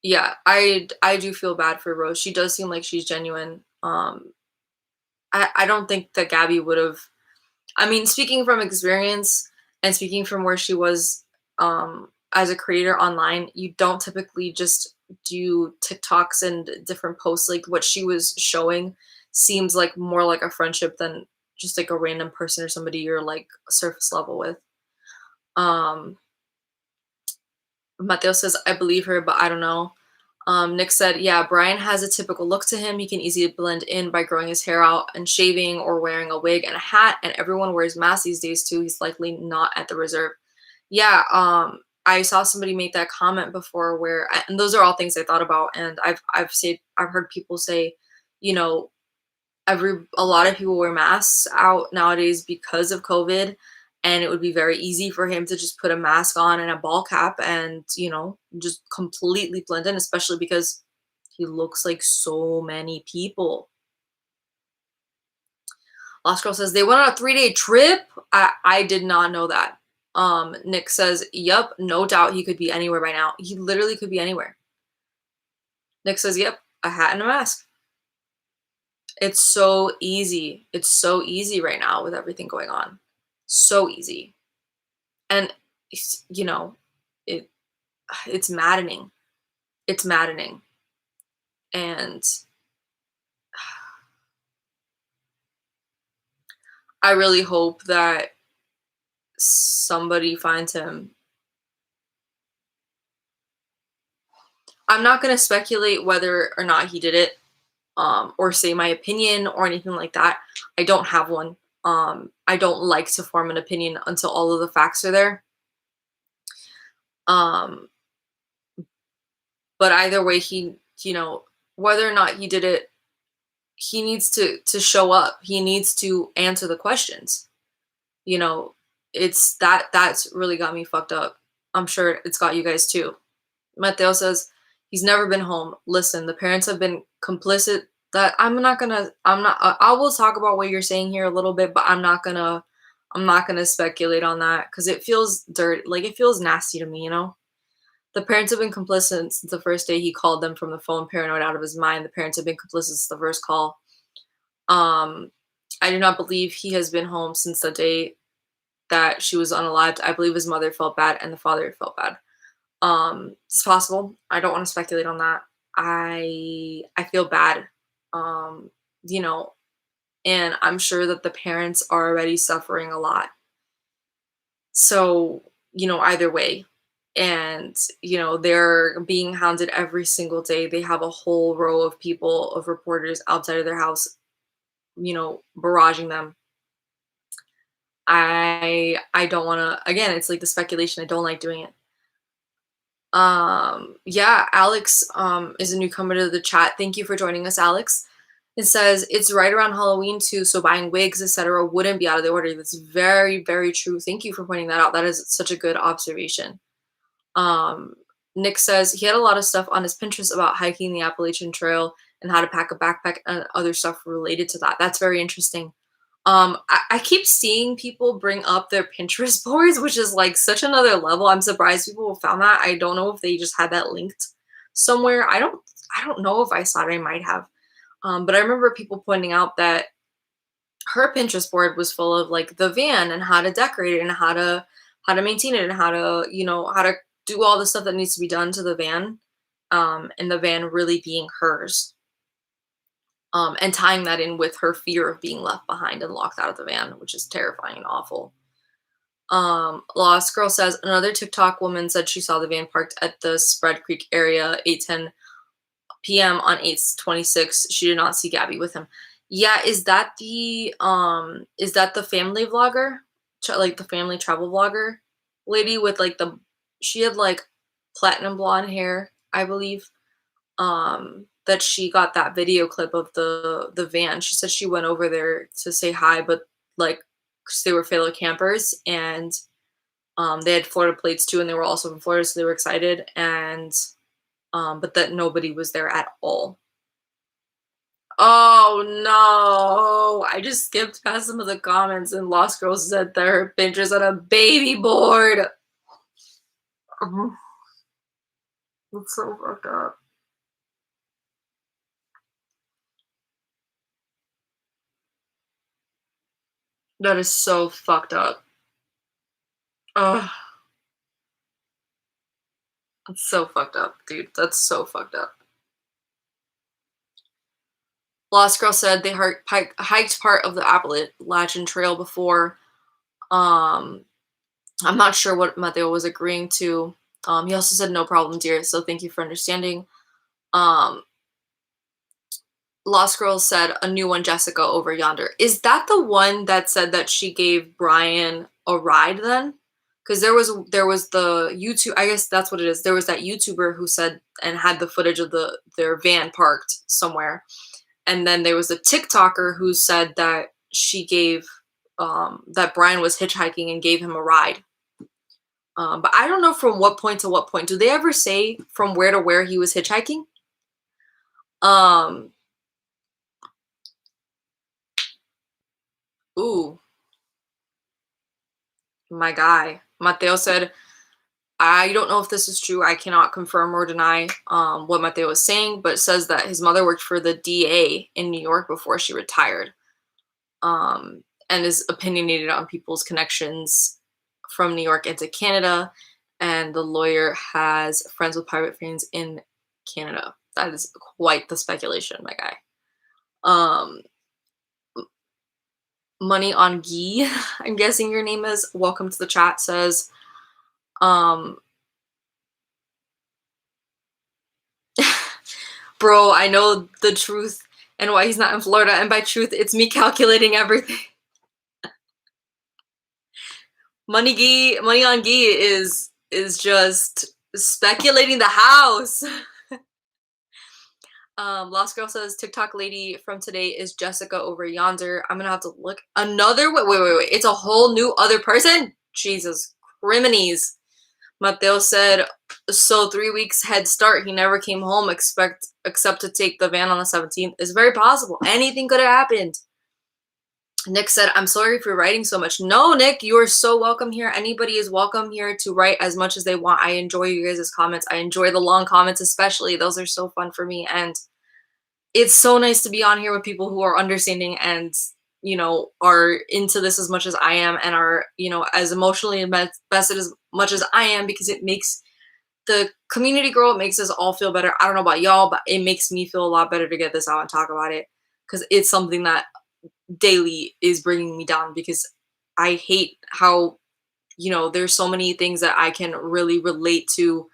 A: Yeah, I do feel bad for Rose. She does seem like she's genuine. I don't think that Gabby would have, I mean, speaking from experience and speaking from where she was as a creator online, you don't typically just do TikToks and different posts. Like what she was showing seems like more like a friendship than just like a random person or somebody you're like surface level with. Mateo says, I believe her, but I don't know. Nick said, yeah, Brian has a typical look to him. He can easily blend in by growing his hair out and shaving or wearing a wig and a hat, and everyone wears masks these days too. He's likely not at the reserve. Yeah, I saw somebody make that comment before and those are all things I thought about, and I've heard people say, you know, a lot of people wear masks out nowadays because of COVID, and it would be very easy for him to just put a mask on and a ball cap and, just completely blend in, especially because he looks like so many people. Lost Girl says, they went on a 3-day trip? I did not know that. Nick says, yep, no doubt he could be anywhere by now. He literally could be anywhere. Nick says, yep, a hat and a mask. It's so easy. It's so easy right now with everything going on. So easy. And, it's maddening. It's maddening. And I really hope that somebody finds him. I'm not going to speculate whether or not he did it, or say my opinion or anything like that. I don't have one. I don't like to form an opinion until all of the facts are there. But either way, whether or not he did it, he needs to show up. He needs to answer the questions. It's that's really got me fucked up. I'm sure it's got you guys too. Mateo says, he's never been home. Listen, the parents have been complicit. I will talk about what you're saying here a little bit, but I'm not gonna speculate on that because it feels dirty. Like it feels nasty to me, The parents have been complicit since the first day he called them from the phone, paranoid out of his mind. The parents have been complicit since the first call. I do not believe he has been home since the day that she was unalived. I believe his mother felt bad and the father felt bad. It's possible. I don't want to speculate on that. I feel bad. You know, and I'm sure that the parents are already suffering a lot. So, either way. And, they're being hounded every single day. They have a whole row of people, of reporters outside of their house, barraging them. I don't want to, again, it's like the speculation. I don't like doing it. Yeah, Alex is a newcomer to the chat. Thank you for joining us, Alex. It says it's right around Halloween too, so buying wigs, etc., wouldn't be out of the order. That's very, very true. Thank you for pointing that out. That is such a good observation. Nick says he had a lot of stuff on his Pinterest about hiking the Appalachian Trail and how to pack a backpack and other stuff related to that. That's very interesting. I keep seeing people bring up their Pinterest boards, which is like such another level. I'm surprised people found that. I don't know if they just had that linked somewhere. I don't know if I saw it. I might have. But I remember people pointing out that her Pinterest board was full of like the van and how to decorate it and how to maintain it and how to, how to do all the stuff that needs to be done to the van. And the van really being hers. And tying that in with her fear of being left behind and locked out of the van, which is terrifying and awful. Lost Girl says another TikTok woman said she saw the van parked at the Spread Creek area 8:10 p.m. on 8/26. She did not see Gabby with him. Yeah, is that the family vlogger, like the family travel vlogger lady with like she had like platinum blonde hair, I believe. That she got that video clip of the van. She said she went over there to say hi, but like, cause they were fellow campers and they had Florida plates too, and they were also from Florida, so they were excited. And but that nobody was there at all. Oh no! I just skipped past some of the comments, and Lost Girl said that her Pinterest on a baby board. It's so fucked up. That is so fucked up. Ugh. That's so fucked up, dude. That's so fucked up. Lost Girl said they hiked part of the Appalachian Trail before. I'm not sure what Mateo was agreeing to. He also said no problem, dear. So thank you for understanding. Lost Girl said a new one, Jessica over yonder. Is that the one that said that she gave Brian a ride then? Because there was the YouTube, I guess that's what it is. There was that YouTuber who said and had the footage of their van parked somewhere. And then there was a TikToker who said that she gave, that Brian was hitchhiking and gave him a ride. But I don't know from what point to what point. Do they ever say from where to where he was hitchhiking? Ooh. My guy. Mateo said, I don't know if this is true. I cannot confirm or deny what Mateo was saying, but says that his mother worked for the DA in New York before she retired. And is opinionated on people's connections from New York into Canada. And the lawyer has friends with private fans in Canada. That is quite the speculation, my guy. Money on Guy, I'm guessing your name is. Welcome to the chat, says, bro, I know the truth and why he's not in Florida. And by truth, it's me calculating everything. Money on Guy is just speculating the house. Lost Girl says TikTok lady from today is Jessica over yonder. I'm gonna have to look another wait. It's a whole new other person? Jesus criminies. Mateo said, so 3 weeks head start. He never came home except to take the van on the 17th. It's very possible. Anything could have happened. Nick said, I'm sorry for writing so much. No, Nick, you are so welcome here. Anybody is welcome here to write as much as they want. I enjoy you guys' comments. I enjoy the long comments especially. Those are so fun for me. And it's so nice to be on here with people who are understanding and, are into this as much as I am and are, as emotionally invested as much as I am, because it makes the community girl makes us all feel better. I don't know about y'all, but it makes me feel a lot better to get this out and talk about it, because it's something that daily is bringing me down, because I hate how, you know, there's so many things that I can really relate to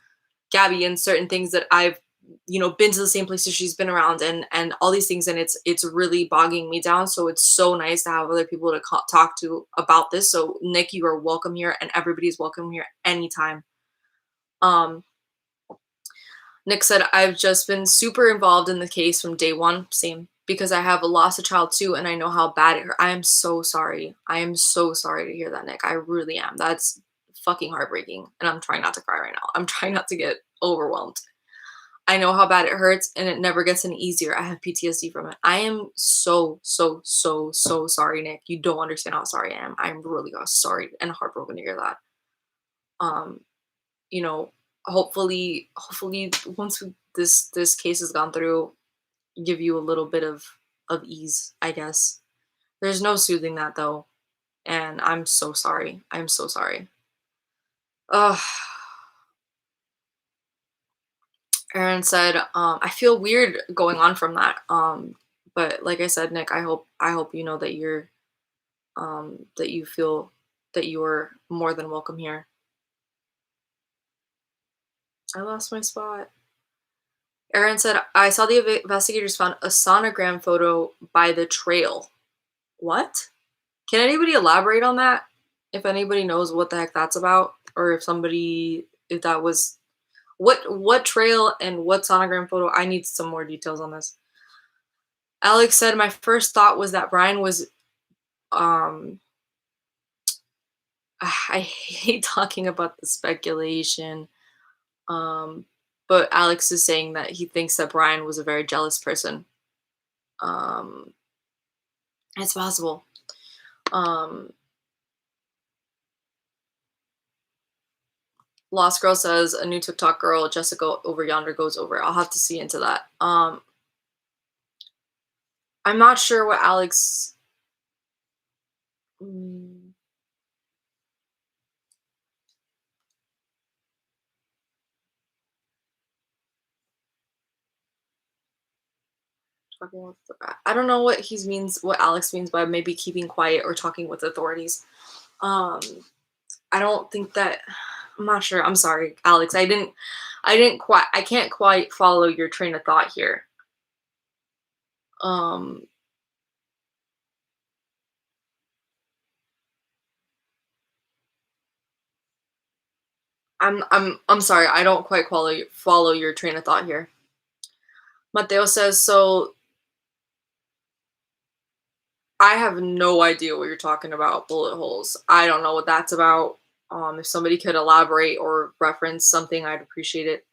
A: Gabby, and certain things that I've, you know, been to the same places she's been around, and all these things, and it's really bogging me down. So it's so nice to have other people to talk to about this. So Nick, you are welcome here, and everybody's welcome here anytime. Nick said, I've just been super involved in the case from day one. Same, because I have lost a child too, and I know how bad it hurt. I am so sorry. I am so sorry to hear that, Nick. I really am. That's fucking heartbreaking, and I'm trying not to cry right now. I'm trying not to get overwhelmed. I know how bad it hurts, and it never gets any easier. I have PTSD from it. I am so sorry, Nick. You don't understand how sorry I am. I'm really sorry and heartbroken to hear that. You know, hopefully once this case has gone through, give you a little bit of ease, I guess. There's no soothing that though, and I'm so sorry. I'm so sorry. Aaron said, I feel weird going on from that. But like I said, Nick, I hope you know that you're that you feel that you're more than welcome here. I lost my spot. Aaron said, I saw the investigators found a sonogram photo by the trail. What? Can anybody elaborate on that? If anybody knows what the heck that's about, or if that was what trail and what sonogram photo? I need some more details on this. Alex said, my first thought was that Brian was I hate talking about the speculation. But Alex is saying that he thinks that Brian was a very jealous person. It's possible. Lost Girl says, a new TikTok girl, Jessica over yonder goes over. I'll have to see into that. I'm not sure what Alex... I don't know what what Alex means by maybe keeping quiet or talking with authorities. I don't think that... I'm not sure. I'm sorry, Alex. I can't quite follow your train of thought here. I'm sorry. I don't quite follow your train of thought here. Mateo says, so I have no idea what you're talking about, bullet holes. I don't know what that's about. If somebody could elaborate or reference something, I'd appreciate it.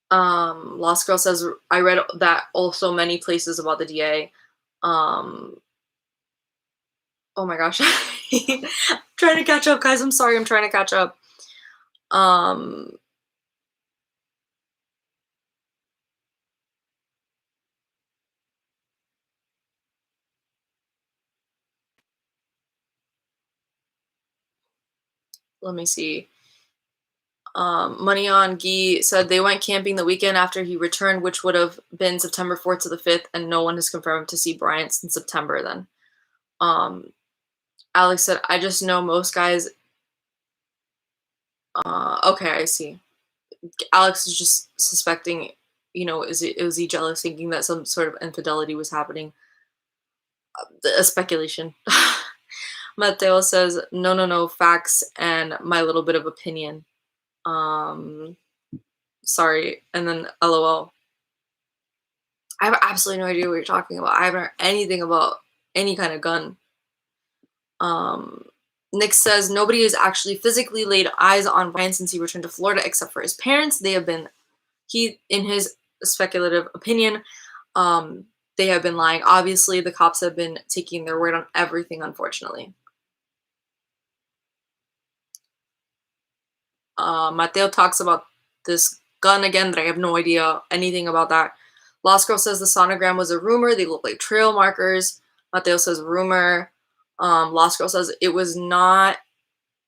A: Lost Girl says, I read that also many places about the DA. Oh my gosh. I'm trying to catch up, guys. I'm sorry. I'm trying to catch up. Let me see. Money on Guy said they went camping the weekend after he returned, which would have been September 4th to the 5th, and no one has confirmed to see Bryant since September then. Alex said, I just know most guys... okay, I see. Alex is just suspecting, you know, was he jealous, thinking that some sort of infidelity was happening? A speculation. Mateo says, no, facts and my little bit of opinion. Sorry, and then LOL. I have absolutely no idea what you're talking about. I haven't heard anything about any kind of gun. Nick says, nobody has actually physically laid eyes on Brian since he returned to Florida except for his parents. They have been, in his speculative opinion, they have been lying. Obviously, the cops have been taking their word on everything, unfortunately. Mateo talks about this gun again, but I have no idea anything about that. Lost Girl says the sonogram was a rumor. They look like trail markers. Mateo says rumor. Lost Girl says it was not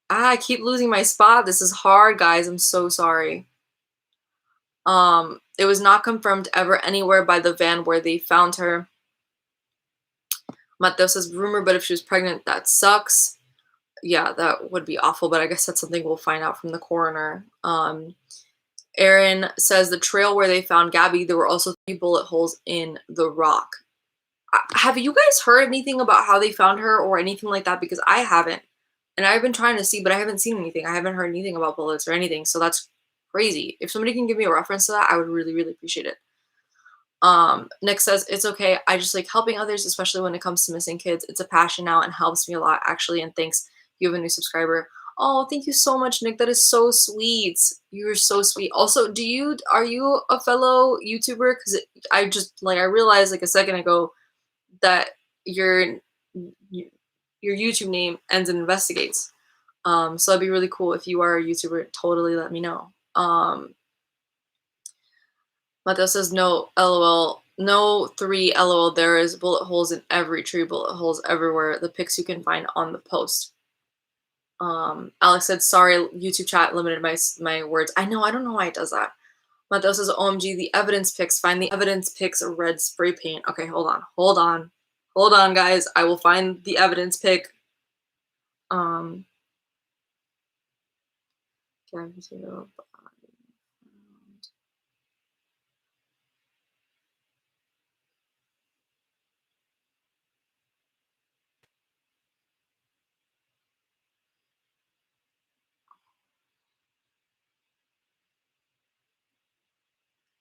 A: I keep losing my spot. This is hard, guys. I'm so sorry. It was not confirmed ever anywhere by the van where they found her. Mateo says rumor, but if she was pregnant, that sucks. Yeah, that would be awful, but I guess that's something we'll find out from the coroner. Aaron says the trail where they found Gabby, there were also 3 bullet holes in the rock. Have you guys heard anything about how they found her or anything like that? Because I haven't. And I've been trying to see, but I haven't seen anything. I haven't heard anything about bullets or anything, so that's crazy. If somebody can give me a reference to that, I would really, really appreciate it. Nick says, it's okay. I just like helping others, especially when it comes to missing kids. It's a passion now and helps me a lot, actually. And thanks, you have a new subscriber. Oh, thank you so much, Nick. That is so sweet. You're so sweet. Also, are you a fellow YouTuber? Because I realized like a second ago that your YouTube name ends in investigates. So that'd be really cool if you are a YouTuber. Totally let me know. Mateo says no, lol. No 3, lol. There is bullet holes in every tree, bullet holes everywhere. The pics you can find on the post. Alex said, sorry, YouTube chat limited my words. I don't know why it does that. Mateo says, OMG, the evidence pics. Find the evidence pics, red spray paint. Okay, hold on, guys. I will find the evidence pic.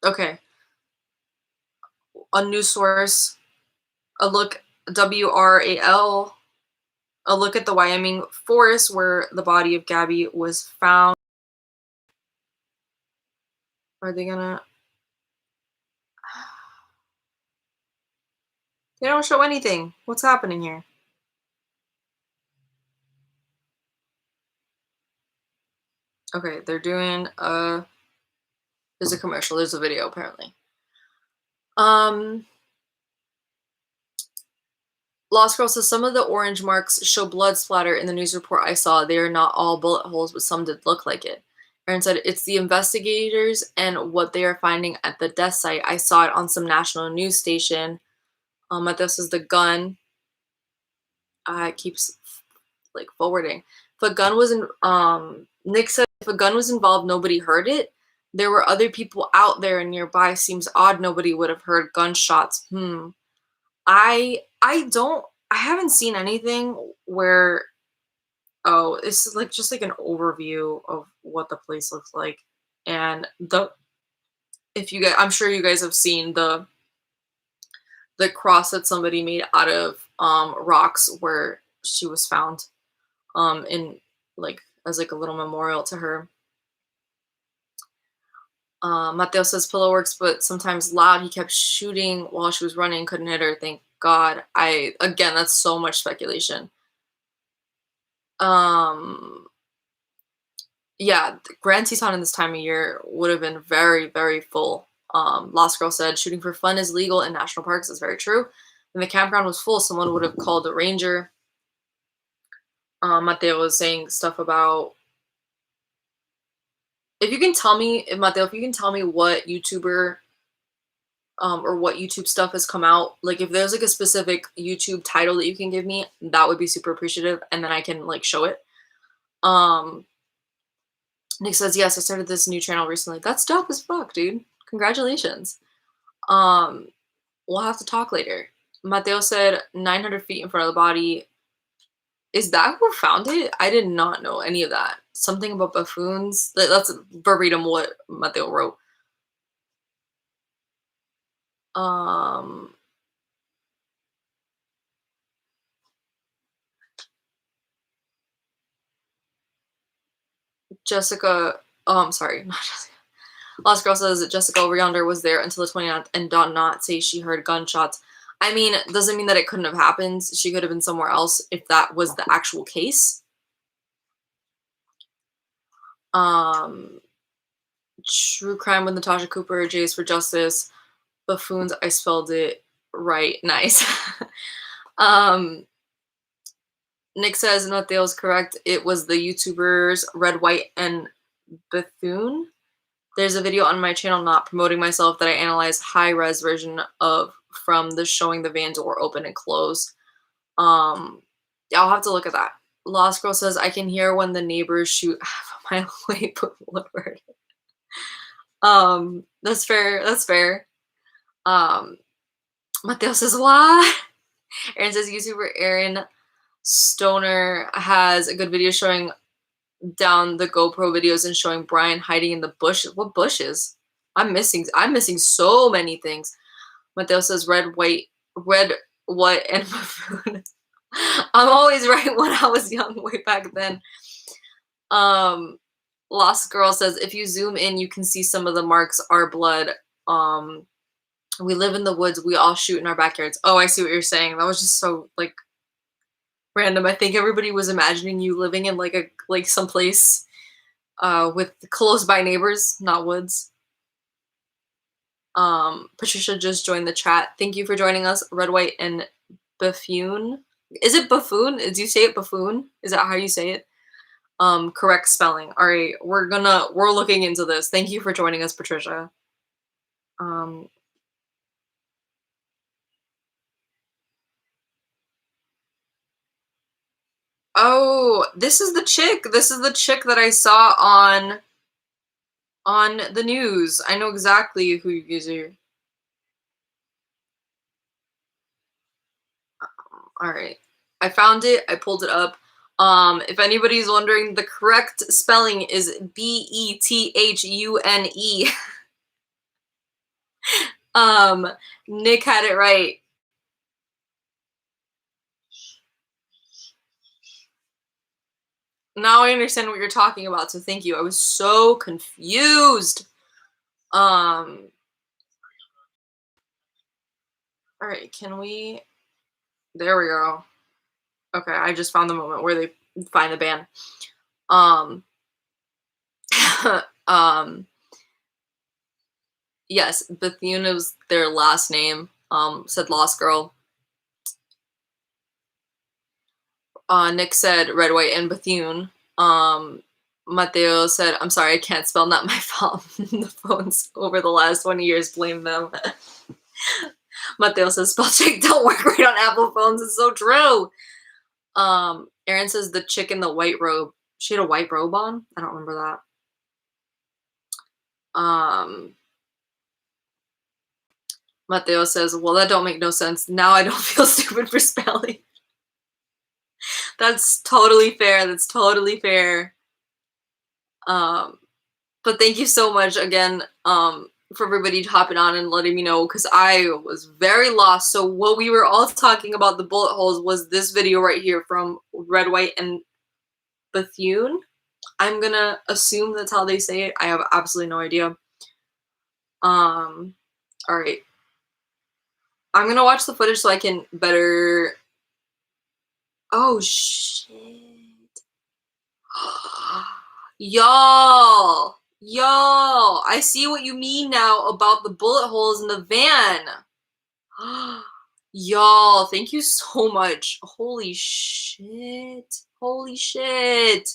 A: Okay. A news source. A look, WRAL. A look at the Wyoming forest where the body of Gabby was found. Are they gonna... They don't show anything. What's happening here? Okay, they're doing there's a commercial, there's a video apparently. Lost Girl says some of the orange marks show blood splatter in the news report I saw. They are not all bullet holes, but some did look like it. Aaron said it's the investigators and what they are finding at the death site. I saw it on some national news station. This is the gun. It keeps like forwarding. If a gun was in, Nick said if a gun was involved, nobody heard it. There were other people out there and nearby. Seems odd nobody would have heard gunshots. I haven't seen anything where, oh, it's like just like an overview of what the place looks like. And I'm sure you guys have seen the cross that somebody made out of rocks where she was found in like as like a little memorial to her. Mateo says pillow works, but sometimes loud. He kept shooting while she was running, couldn't hit her. Thank God. Again, that's so much speculation. Yeah, Grand Teton in this time of year would have been very, very full. Lost Girl said shooting for fun is legal in national parks. That's very true. When the campground was full, someone would have called a ranger. Mateo was saying stuff about, Mateo, if you can tell me what YouTuber or what YouTube stuff has come out, like if there's like a specific YouTube title that you can give me, that would be super appreciative, and then I can like show it. Nick says, yes, I started this new channel recently. That's dope as fuck, dude. Congratulations. We'll have to talk later. Mateo said 900 feet in front of the body. Is that who found it? I did not know any of that. Something about buffoons. That's verbatim what Mateo wrote. Jessica, I'm sorry, not Jessica. Lost Girl says that Jessica over yonder was there until the 29th and did not say she heard gunshots. I mean, doesn't mean that it couldn't have happened. She could have been somewhere else if that was the actual case. True Crime with Natasha Cooper, Jays for Justice, Buffoons, I spelled it right. Nice. Nick says Mateo's correct. It was the YouTubers Red, White, and Bethune. There's a video on my channel, not promoting myself, that I analyze high-res version of from the showing the van door open and close. I'll have to look at that. Lost Girl says, I can hear when the neighbors shoot half a mile away, but Lord. That's fair. That's fair. Mateo says, what? Aaron says, YouTuber Aaron Stoner has a good video showing down the GoPro videos and showing Brian hiding in the bushes. What bushes? I'm missing so many things. Mateo says, red, white, and buffoon. I'm always right when I was young, way back then. Lost Girl says, if you zoom in, you can see some of the marks are blood. We live in the woods. We all shoot in our backyards. Oh, I see what you're saying. That was just so, like, random. I think everybody was imagining you living in, like someplace with close by neighbors, not woods. Patricia just joined the chat. Thank you for joining us. Red, White, and Buffoon. Is it buffoon? Did you say it buffoon? Is that how you say it? Correct spelling. All right, we're looking into this. Thank you for joining us, Patricia. Oh, this is the chick. This is the chick that I saw on the news. I know exactly who you guys are. All right, I found it. I pulled it up. If anybody's wondering, the correct spelling is Bethune. Nick had it right. Now I understand what you're talking about, so thank you. I was so confused. All right, can we... There we go. Okay, I just found the moment where they find the band. Yes, Bethune was their last name. Said Lost Girl. Nick said Red, White, and Bethune. Mateo said, I'm sorry, I can't spell, not my fault. The phones over the last 20 years, blame them. Mateo says, spell check don't work right on Apple phones. It's so true. Aaron says the chick in the white robe. She had a white robe on? I don't remember that. Mateo says, well, that don't make no sense. Now I don't feel stupid for spelling. That's totally fair. That's totally fair. But thank you so much again for everybody hopping on and letting me know, because I was very lost. So what we were all talking about, the bullet holes, was this video right here from Red, White, and Bethune. I'm gonna assume that's how they say it. I have absolutely no idea. All right. I'm gonna watch the footage so I can better... Oh, shit. Y'all, I see what you mean now about the bullet holes in the van. Y'all, thank you so much. Holy shit. Holy shit.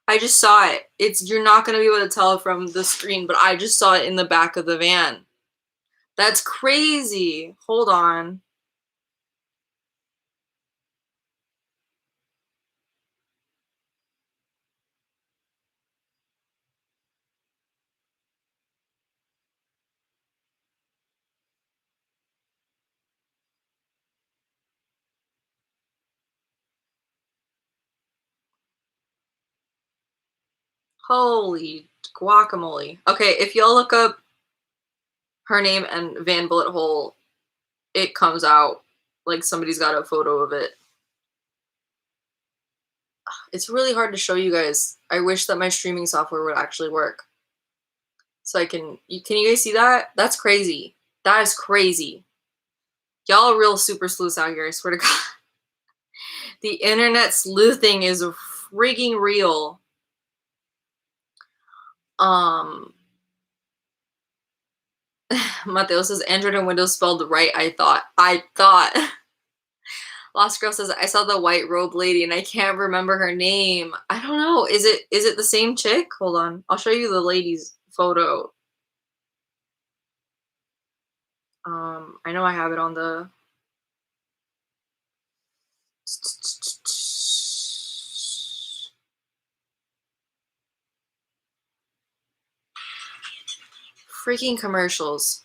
A: I just saw it. You're not going to be able to tell from the screen, but I just saw it in the back of the van. That's crazy. Hold on. Holy guacamole. Okay, if y'all look up her name and van bullet hole, it comes out like somebody's got a photo of it. It's really hard to show you guys. I wish that my streaming software would actually work. So I can you guys see that? That's crazy. That is crazy. Y'all are real super sleuths out here, I swear to God. The internet sleuthing is freaking real. Mateo says Android and Windows spelled right, I thought. Lost Girl says, I saw the white robe lady and I can't remember her name. I don't know. Is it the same chick? Hold on. I'll show you the lady's photo. I know I have it on the freaking commercials.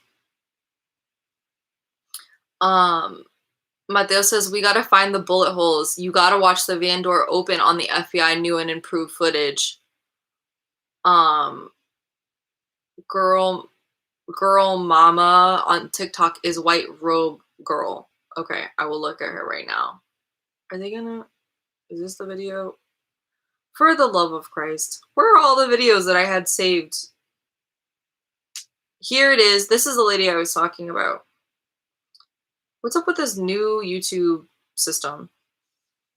A: Mateo says, we gotta find the bullet holes. You gotta watch the van door open on the FBI new and improved footage. Girl mama on TikTok is white robe girl. Okay, I will look at her right now. Are they gonna... Is this the video? For the love of Christ. Where are all the videos that I had saved? Here it is. This is the lady I was talking about. What's up with this new YouTube system?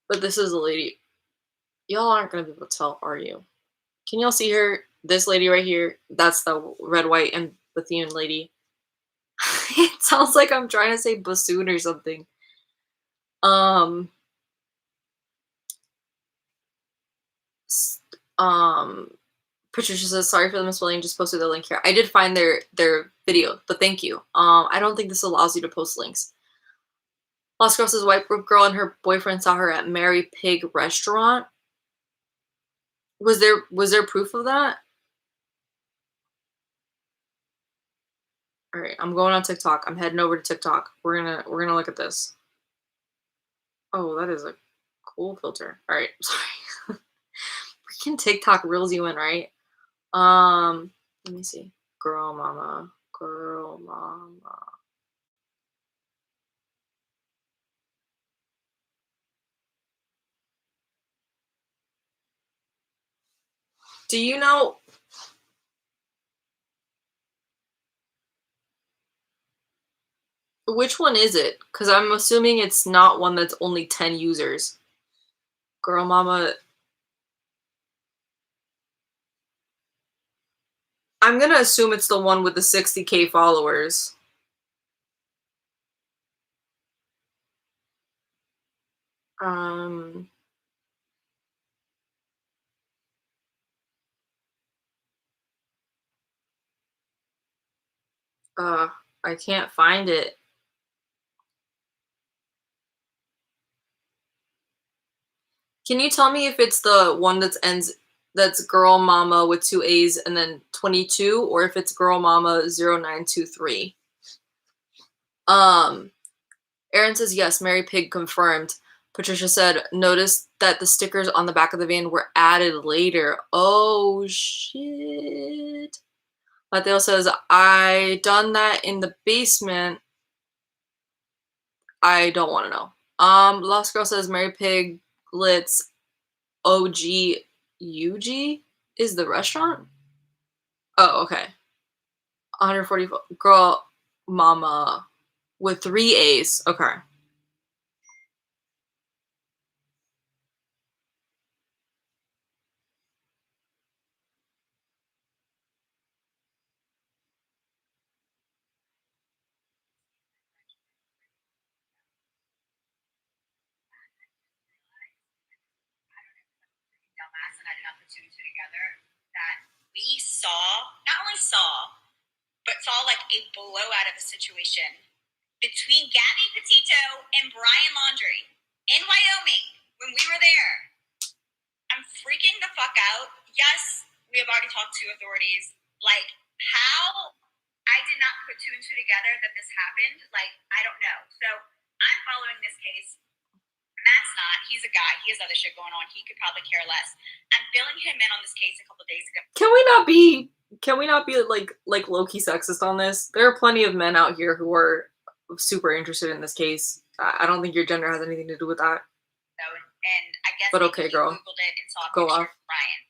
A: But this is the lady. Y'all aren't gonna be able to tell, are you? Can y'all see her? This lady right here. That's the red, white, and Bethune lady. It sounds like I'm trying to say bassoon or something. Patricia says, sorry for the misspelling, just posted the link here. I did find their video, but thank you. I don't think this allows you to post links. Lost Girl says, white robe girl and her boyfriend saw her at Mary Pig restaurant. Was there proof of that? All right, I'm going on TikTok. I'm heading over to TikTok. We're gonna look at this. Oh, that is a cool filter. All right, sorry. Freaking TikTok reels you in, right? Let me see. Girl mama. Do you know? Which one is it? Because I'm assuming it's not one that's only 10 users. Girl mama. I'm gonna assume it's the one with the 60K followers. I can't find it. Can you tell me if it's the one that's Girl Mama with 2 A's and then 22, or if it's Girl Mama 0923? Aaron says yes, Mary Pig confirmed. Patricia said, notice that the stickers on the back of the van were added later. Oh shit. Mateo says, I done that in the basement. I don't want to know. Lost Girl says Mary Piglet's OG UG is the restaurant? Oh, okay. 144. Girl Mama with 3 A's. Okay.
F: And I did not put two and two together. That we not only saw, but saw like a blowout of a situation between Gabby Petito and Brian Laundrie in Wyoming when we were there. I'm freaking the fuck out. Yes, we have already talked to authorities. Like, how I did not put two and two together that this happened, like, I don't know. So I'm following this case. Matt's not. He's a guy. He has other shit going on. He could probably care less. I'm filling him in on this case a couple days ago.
A: Can we not be like low-key sexist on this? There are plenty of men out here who are super interested in this case. I don't think your gender has anything to do with that.
F: So, and I guess
A: but okay, girl.
F: Googled it and saw a
A: Go
F: picture
A: off.
F: of Brian.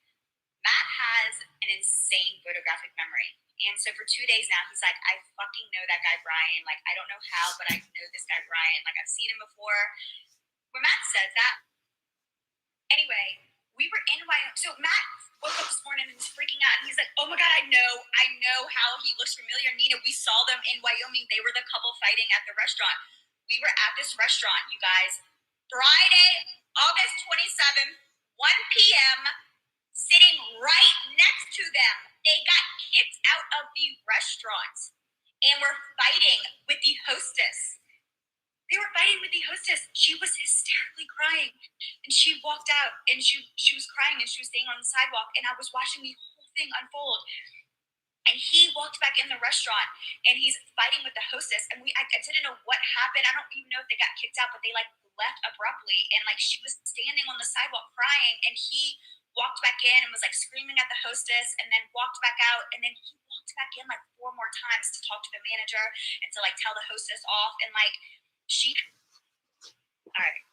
F: Matt has an insane photographic memory. And so for 2 days now, he's like, I fucking know that guy Brian. Like, I don't know how, but I know this guy Brian. Like, I've seen him before. When Matt says that, anyway, we were in Wyoming. So Matt woke up this morning and was freaking out. And he's like, oh my God, I know how he looks familiar. Nina, we saw them in Wyoming. They were the couple fighting at the restaurant. We were at this restaurant, you guys. Friday, August 27th, 1 p.m., sitting right next to them. They got kicked out of the restaurant and were fighting with the hostess. They were fighting with the hostess. She was hysterically crying. And she walked out and she was crying and she was staying on the sidewalk. And I was watching the whole thing unfold. And he walked back in the restaurant and he's fighting with the hostess. And I didn't know what happened. I don't even know if they got kicked out, but they like left abruptly. And like she was standing on the sidewalk crying and he walked back in and was like screaming at the hostess and then walked back out. And then he walked back in like 4 more times to talk to the manager and to like tell the hostess off. And like, all right,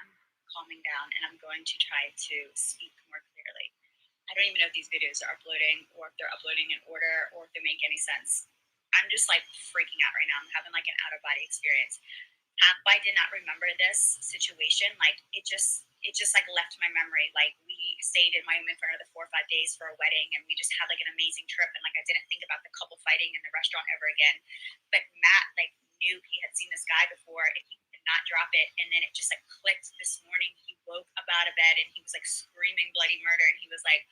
F: I'm calming down and I'm going to try to speak more clearly. I don't even know if these videos are uploading or if they're uploading in order or if they make any sense. I'm just like freaking out right now. I'm having like an out of body experience. Half I did not remember this situation. Like it just like left my memory. Like we stayed in Miami for another 4 or 5 days for a wedding and we just had like an amazing trip. And like I didn't think about the couple fighting in the restaurant ever again. But Matt like knew he had seen this guy before and he could not drop it. And then it just like clicked this morning. He woke up out of bed and he was like screaming bloody murder. And he was like,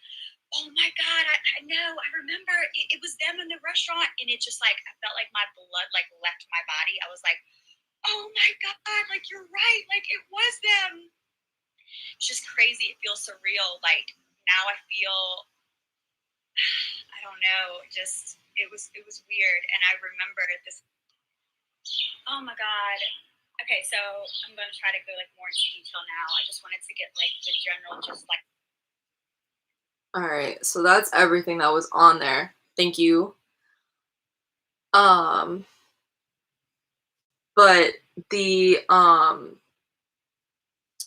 F: oh my God, I know, I remember it was them in the restaurant. And it just like, I felt like my blood like left my body. I was like, oh my God, like you're right. Like it was them. It's just crazy. It feels surreal. Like now I feel, I don't know, just, it was weird. And I remember this. Oh my God. Okay, so I'm going to try to go like more into detail now. I just wanted to get like the general just like.
A: All right, so that's everything that was on there. Thank you. But the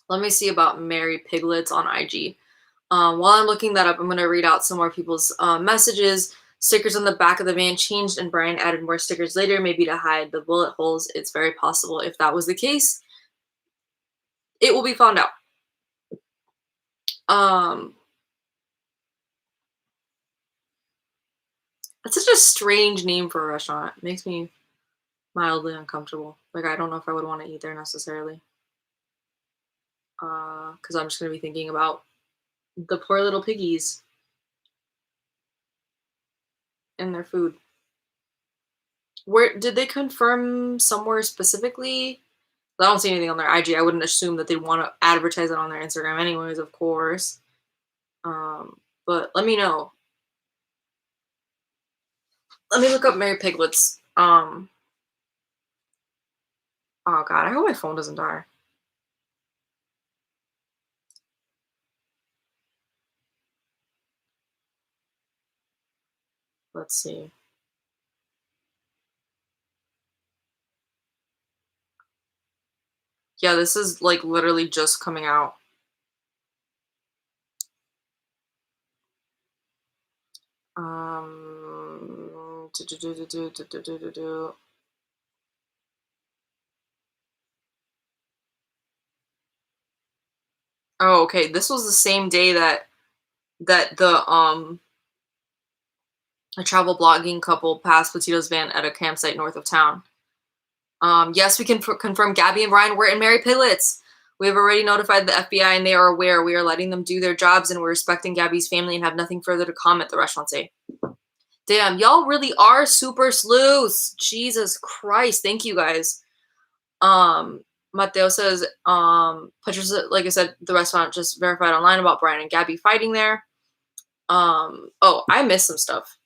A: let me see about Mary Piglets on IG. While I'm looking that up, I'm going to read out some more people's messages. Stickers on the back of the van changed and Brian added more stickers later, maybe to hide the bullet holes. It's very possible. If that was the case, it will be found out. That's such a strange name for a restaurant. It makes me mildly uncomfortable. Like, I don't know if I would want to eat there necessarily. Because I'm just going to be thinking about the poor little piggies and their food. Where did they confirm somewhere specifically? I don't see anything on their IG. I wouldn't assume that they'd want to advertise it on their Instagram anyways, of course. But let me know. Let me look up Mary Piglets. Oh God, I hope my phone doesn't die. Let's see. Yeah, this is like literally just coming out. Oh, okay. This was the same day that the a travel blogging couple passed Petito's van at a campsite north of town. Yes, we can confirm Gabby and Brian were in Mary Piglets. We have already notified the FBI and they are aware. We are letting them do their jobs and we're respecting Gabby's family and have nothing further to comment, the restaurant say. Damn, y'all really are super sleuths. Jesus Christ. Thank you guys. Mateo says, Patricia, like I said, the restaurant just verified online about Brian and Gabby fighting there. Oh, I missed some stuff.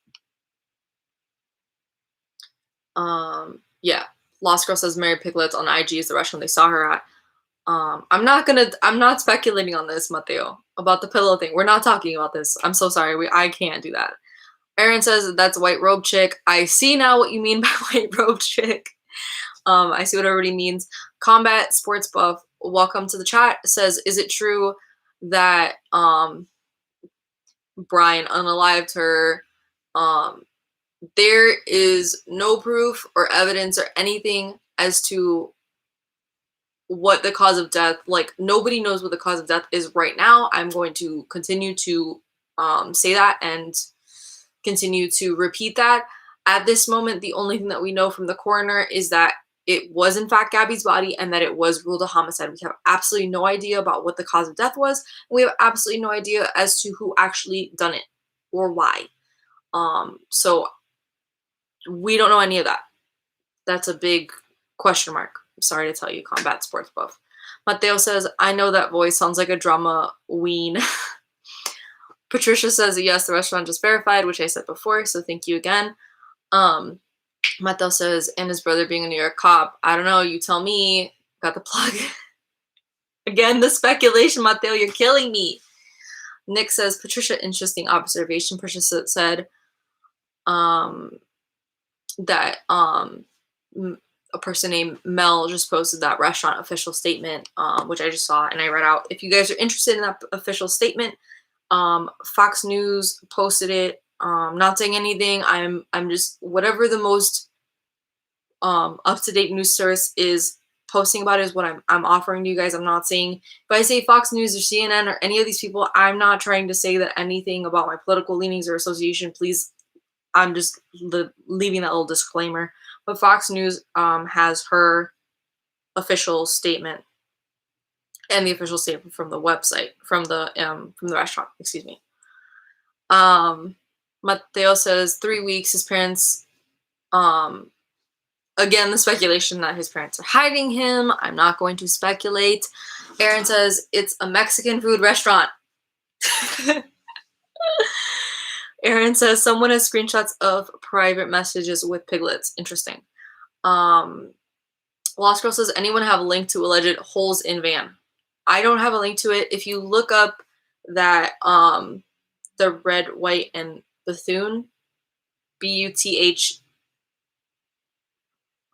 A: Yeah. Lost Girl says Mary Piglets on IG is the restaurant they saw her at. I'm not speculating on this, Mateo, about the pillow thing. We're not talking about this. I'm so sorry. I can't do that. Aaron says that's white robe chick. I see now what you mean by white robe chick. I see what everybody means. Combat Sports Buff, welcome to the chat, says, is it true that Brian unalived her? There is no proof or evidence or anything as to what the cause of death, like nobody knows what the cause of death is right now. I'm going to continue to say that and continue to repeat that. At this moment, the only thing that we know from the coroner is that it was in fact Gabby's body and that it was ruled a homicide. We have absolutely no idea about what the cause of death was. We have absolutely no idea as to who actually done it or why. So we don't know any of that. That's a big question mark. I'm sorry to tell you, combat sports buff. Mateo says, I know that voice sounds like a drama ween. Patricia says, yes, the restaurant just verified, which I said before, so thank you again. Mateo says, and his brother being a New York cop. I don't know, you tell me. Got the plug. Again, the speculation, Mateo, you're killing me. Nick says, Patricia, interesting observation. Patricia said that a person named Mel just posted that restaurant official statement, which I just saw and I read out. If you guys are interested in that official statement, Fox News posted it. Not saying anything. I'm just whatever the most up-to-date news source is posting about it is what I'm offering to you guys. I'm not saying if I say Fox News or CNN or any of these people, I'm not trying to say that anything about my political leanings or association. Please, I'm just leaving that little disclaimer. But Fox News has her official statement and the official statement from the website, from the restaurant, excuse me. Mateo says 3 weeks, his parents, again, the speculation that his parents are hiding him. I'm not going to speculate. Aaron says it's a Mexican food restaurant. Aaron says someone has screenshots of private messages with piglets. Interesting. Lost Girl says, anyone have a link to alleged holes in van? I don't have a link to it. If you look up that the red, white, and Bethune, B-U-T-H,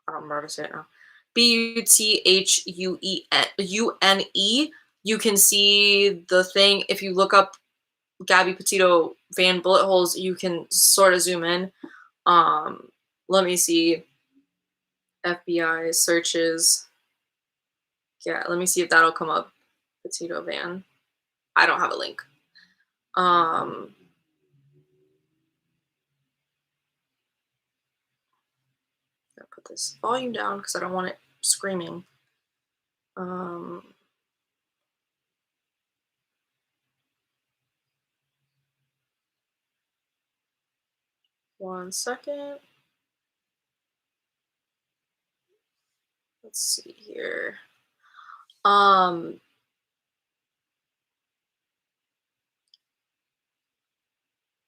A: I don't remember how to say it now, B-U-T-H-U-E-N-E, you can see the thing. If you look up Gabby Petito van bullet holes, you can sort of zoom in. Let me see. FBI searches. Yeah, let me see if that'll come up. Petito van. I don't have a link. Gotta put this volume down because I don't want it screaming. One second. Let's see here.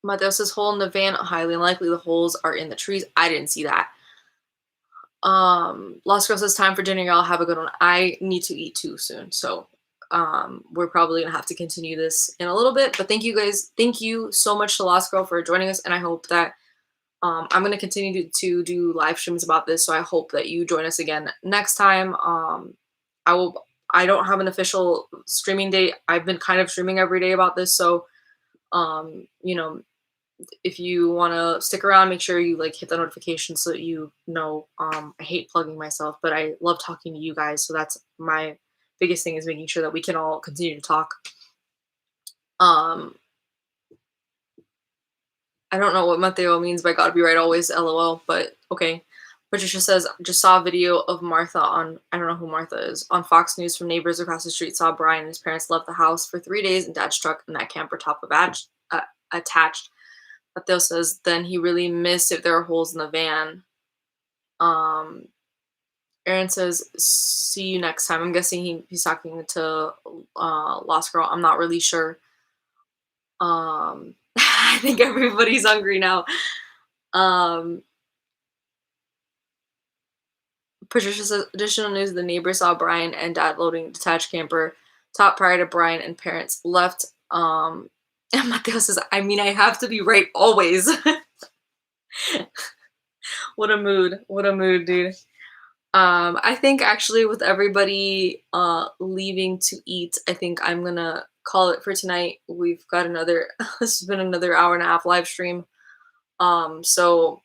A: Mateo says hole in the van. Highly unlikely the holes are in the trees. I didn't see that. Lost Girl says time for dinner, y'all. Have a good one. I need to eat too soon, so we're probably gonna have to continue this in a little bit. But thank you guys. Thank you so much to Lost Girl for joining us, and I hope that I'm gonna continue to do live streams about this. So I hope that you join us again next time. I don't have an official streaming date. I've been kind of streaming every day about this, so you know, if you want to stick around, make sure you like hit the notification so that you know. I hate plugging myself, but I love talking to you guys, so that's my biggest thing, is making sure that we can all continue to talk. I don't know what Mateo means by gotta be right always, LOL, but okay. Patricia says, just saw a video of Martha on, I don't know who Martha is, on Fox News from neighbors across the street. Saw Brian and his parents left the house for 3 days in Dad's truck and that camper top of attached. Mateo says, then he really missed if there were holes in the van. Aaron says, see you next time. I'm guessing he's talking to Lost Girl. I'm not really sure. I think everybody's hungry now. Patricia says, additional news, the neighbor saw Brian and Dad loading detached camper top prior to Brian and parents left. And Mateo says, I mean, I have to be right always. What a mood. What a mood, dude. I think actually with everybody leaving to eat, I think I'm gonna call it for tonight. We've got another, this has been another hour and a half live stream. So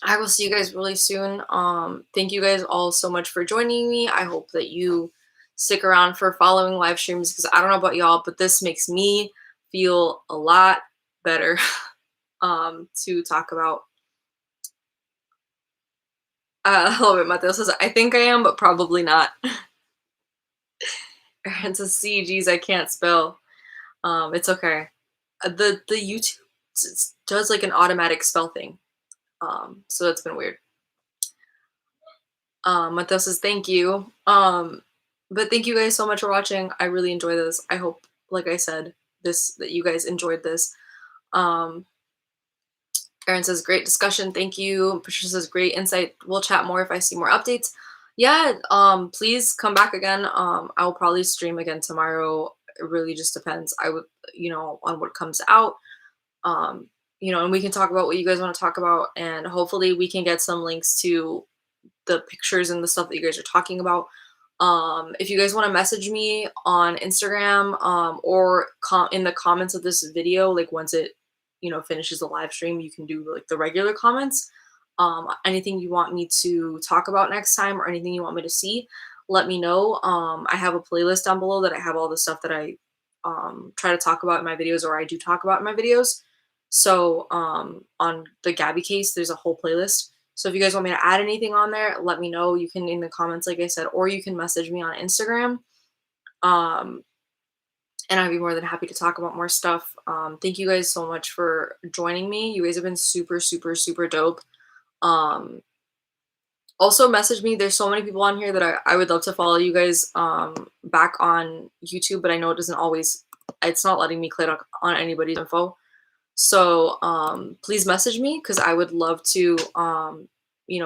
A: I will see you guys really soon. Thank you guys all so much for joining me. I hope that you stick around for following live streams, because I don't know about y'all, but this makes me feel a lot better to talk about I love it. Mateo says, I think I am, but probably not. Aaron says, see, geez, I can't spell. It's okay. The YouTube does like an automatic spell thing. So it's been weird. Mateo says, thank you. But thank you guys so much for watching. I really enjoy this. I hope, like I said, that you guys enjoyed this. Erin says, great discussion. Thank you. Patricia says, great insight. We'll chat more if I see more updates. Yeah, please come back again. I'll probably stream again tomorrow. It really just depends. I would, on what comes out. And we can talk about what you guys want to talk about, and hopefully we can get some links to the pictures and the stuff that you guys are talking about. If you guys want to message me on Instagram, or in the comments of this video, like once it, finishes the live stream, you can do like the regular comments. Anything you want me to talk about next time, or anything you want me to see, let me know. I have a playlist down below that I have all the stuff that I try to talk about in my videos, or I do talk about in my videos. So on the Gabby case, there's a whole playlist. So if you guys want me to add anything on there, let me know. You can in the comments, like I said, or you can message me on Instagram. And I'd be more than happy to talk about more stuff. Thank you guys so much for joining me. You guys have been super, super, super dope. Also message me. There's so many people on here that I would love to follow you guys back on YouTube, but I know it doesn't always, it's not letting me click on anybody's info. So please message me, because I would love to,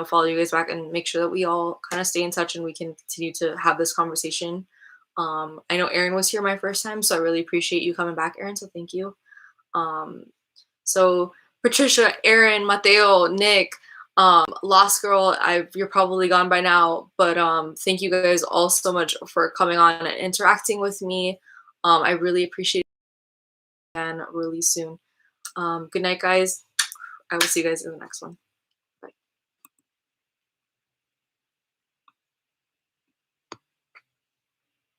A: follow you guys back and make sure that we all kind of stay in touch and we can continue to have this conversation. I know Erin was here my first time, so I really appreciate you coming back, Erin, so thank you. So Patricia, Erin, Mateo, Nick, Lost Girl, you're probably gone by now, but thank you guys all so much for coming on and interacting with me. I really appreciate it, and really soon. Good night, guys. I will see you guys in the next one.